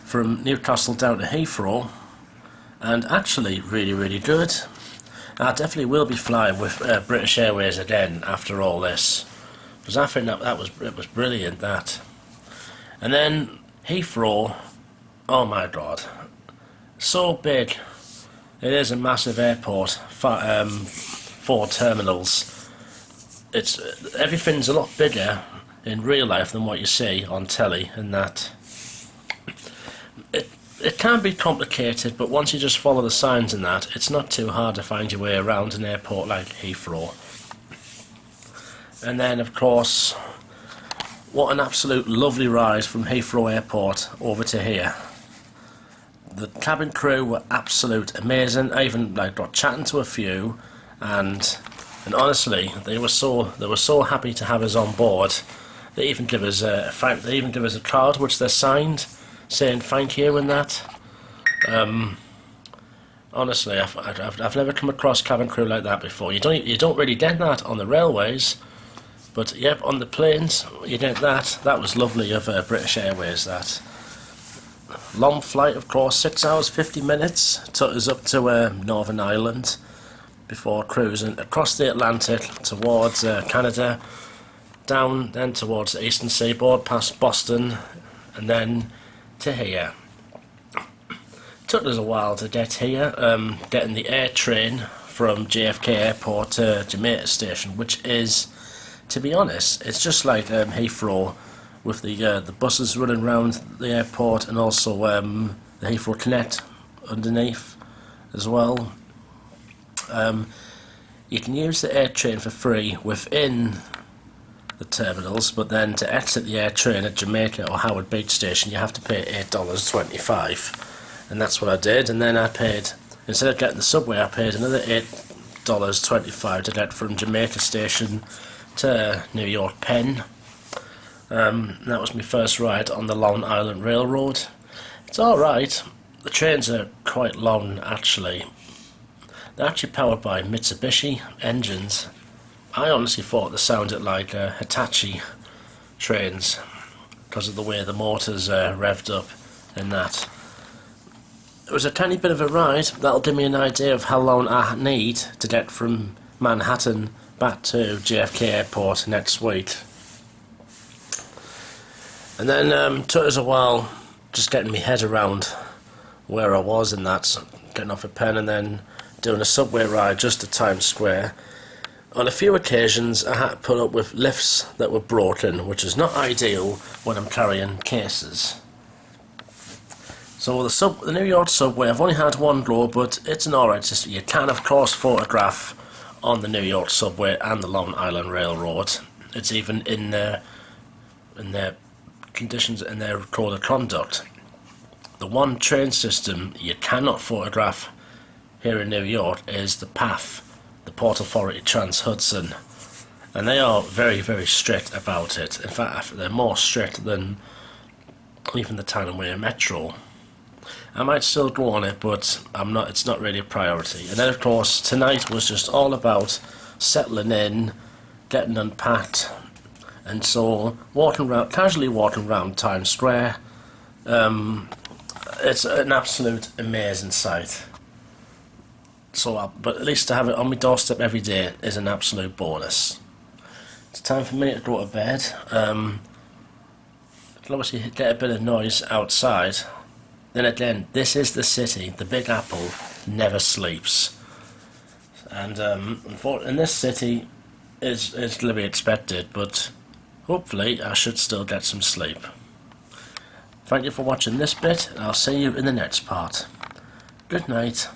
from Newcastle down to Heathrow, and actually really good. I definitely will be flying with British Airways again after all this, because I think that was brilliant, that. And then Heathrow, oh my god, so big. It is a massive airport, 4 terminals, everything's a lot bigger in real life than what you see on telly, and that it can be complicated, but once you just follow the signs and that, it's not too hard to find your way around an airport like Heathrow. And then of course, what an absolute lovely ride from Heathrow Airport over to here. The cabin crew were absolute amazing. I even got chatting to a few, and honestly, they were so happy to have us on board. They even give us a card which they signed, saying thank you and that. Honestly, I've never come across cabin crew like that before. You don't really get that on the railways, but yep, on the planes you get that. That was lovely of British Airways. That long flight, of course, 6 hours 50 minutes, took us up to Northern Ireland before cruising across the Atlantic towards Canada, down then towards the eastern seaboard past Boston, and then to here. Took us a while to get here, getting the AirTrain from JFK Airport to Jamaica Station, which is, to be honest, it's just like Heathrow, with the buses running around the airport, and also the Heathrow Connect underneath as well. You can use the AirTrain for free within the terminals, but then to exit the AirTrain at Jamaica or Howard Beach Station you have to pay $8.25, and that's what I did. And then I paid, instead of getting the subway, I paid another $8.25 to get from Jamaica Station to New York Penn. That was my first ride on the Long Island Railroad. It's alright. The trains are quite long actually. They're actually powered by Mitsubishi engines. I honestly thought they sounded like Hitachi trains because of the way the motors revved up and that. It was a tiny bit of a ride. That'll give me an idea of how long I need to get from Manhattan back to JFK Airport next week. And then took us a while just getting my head around where I was and that, getting off a Penn and then doing a subway ride just to Times Square. On a few occasions I had to put up with lifts that were broken, which is not ideal when I'm carrying cases. So the New York subway, I've only had one go, but it's an alright system. You can of course photograph on the New York subway and the Long Island Railroad. It's even in their conditions in their code of conduct. The one train system you cannot photograph here in New York is the PATH, the Port Authority Trans-Hudson, and they are very, very strict about it. In fact, they're more strict than even the Tanaway Metro. I might still go on it, but I'm not. It's not really a priority. And then, of course, tonight was just all about settling in, getting unpacked, and so casually walking around Times Square. It's an absolute amazing sight. But at least to have it on my doorstep every day is an absolute bonus. It's time for me to go to bed. Can obviously get a bit of noise outside. Then again, this is the city. The Big Apple never sleeps, and in this city is to be expected. But hopefully, I should still get some sleep. Thank you for watching this bit, and I'll see you in the next part. Good night.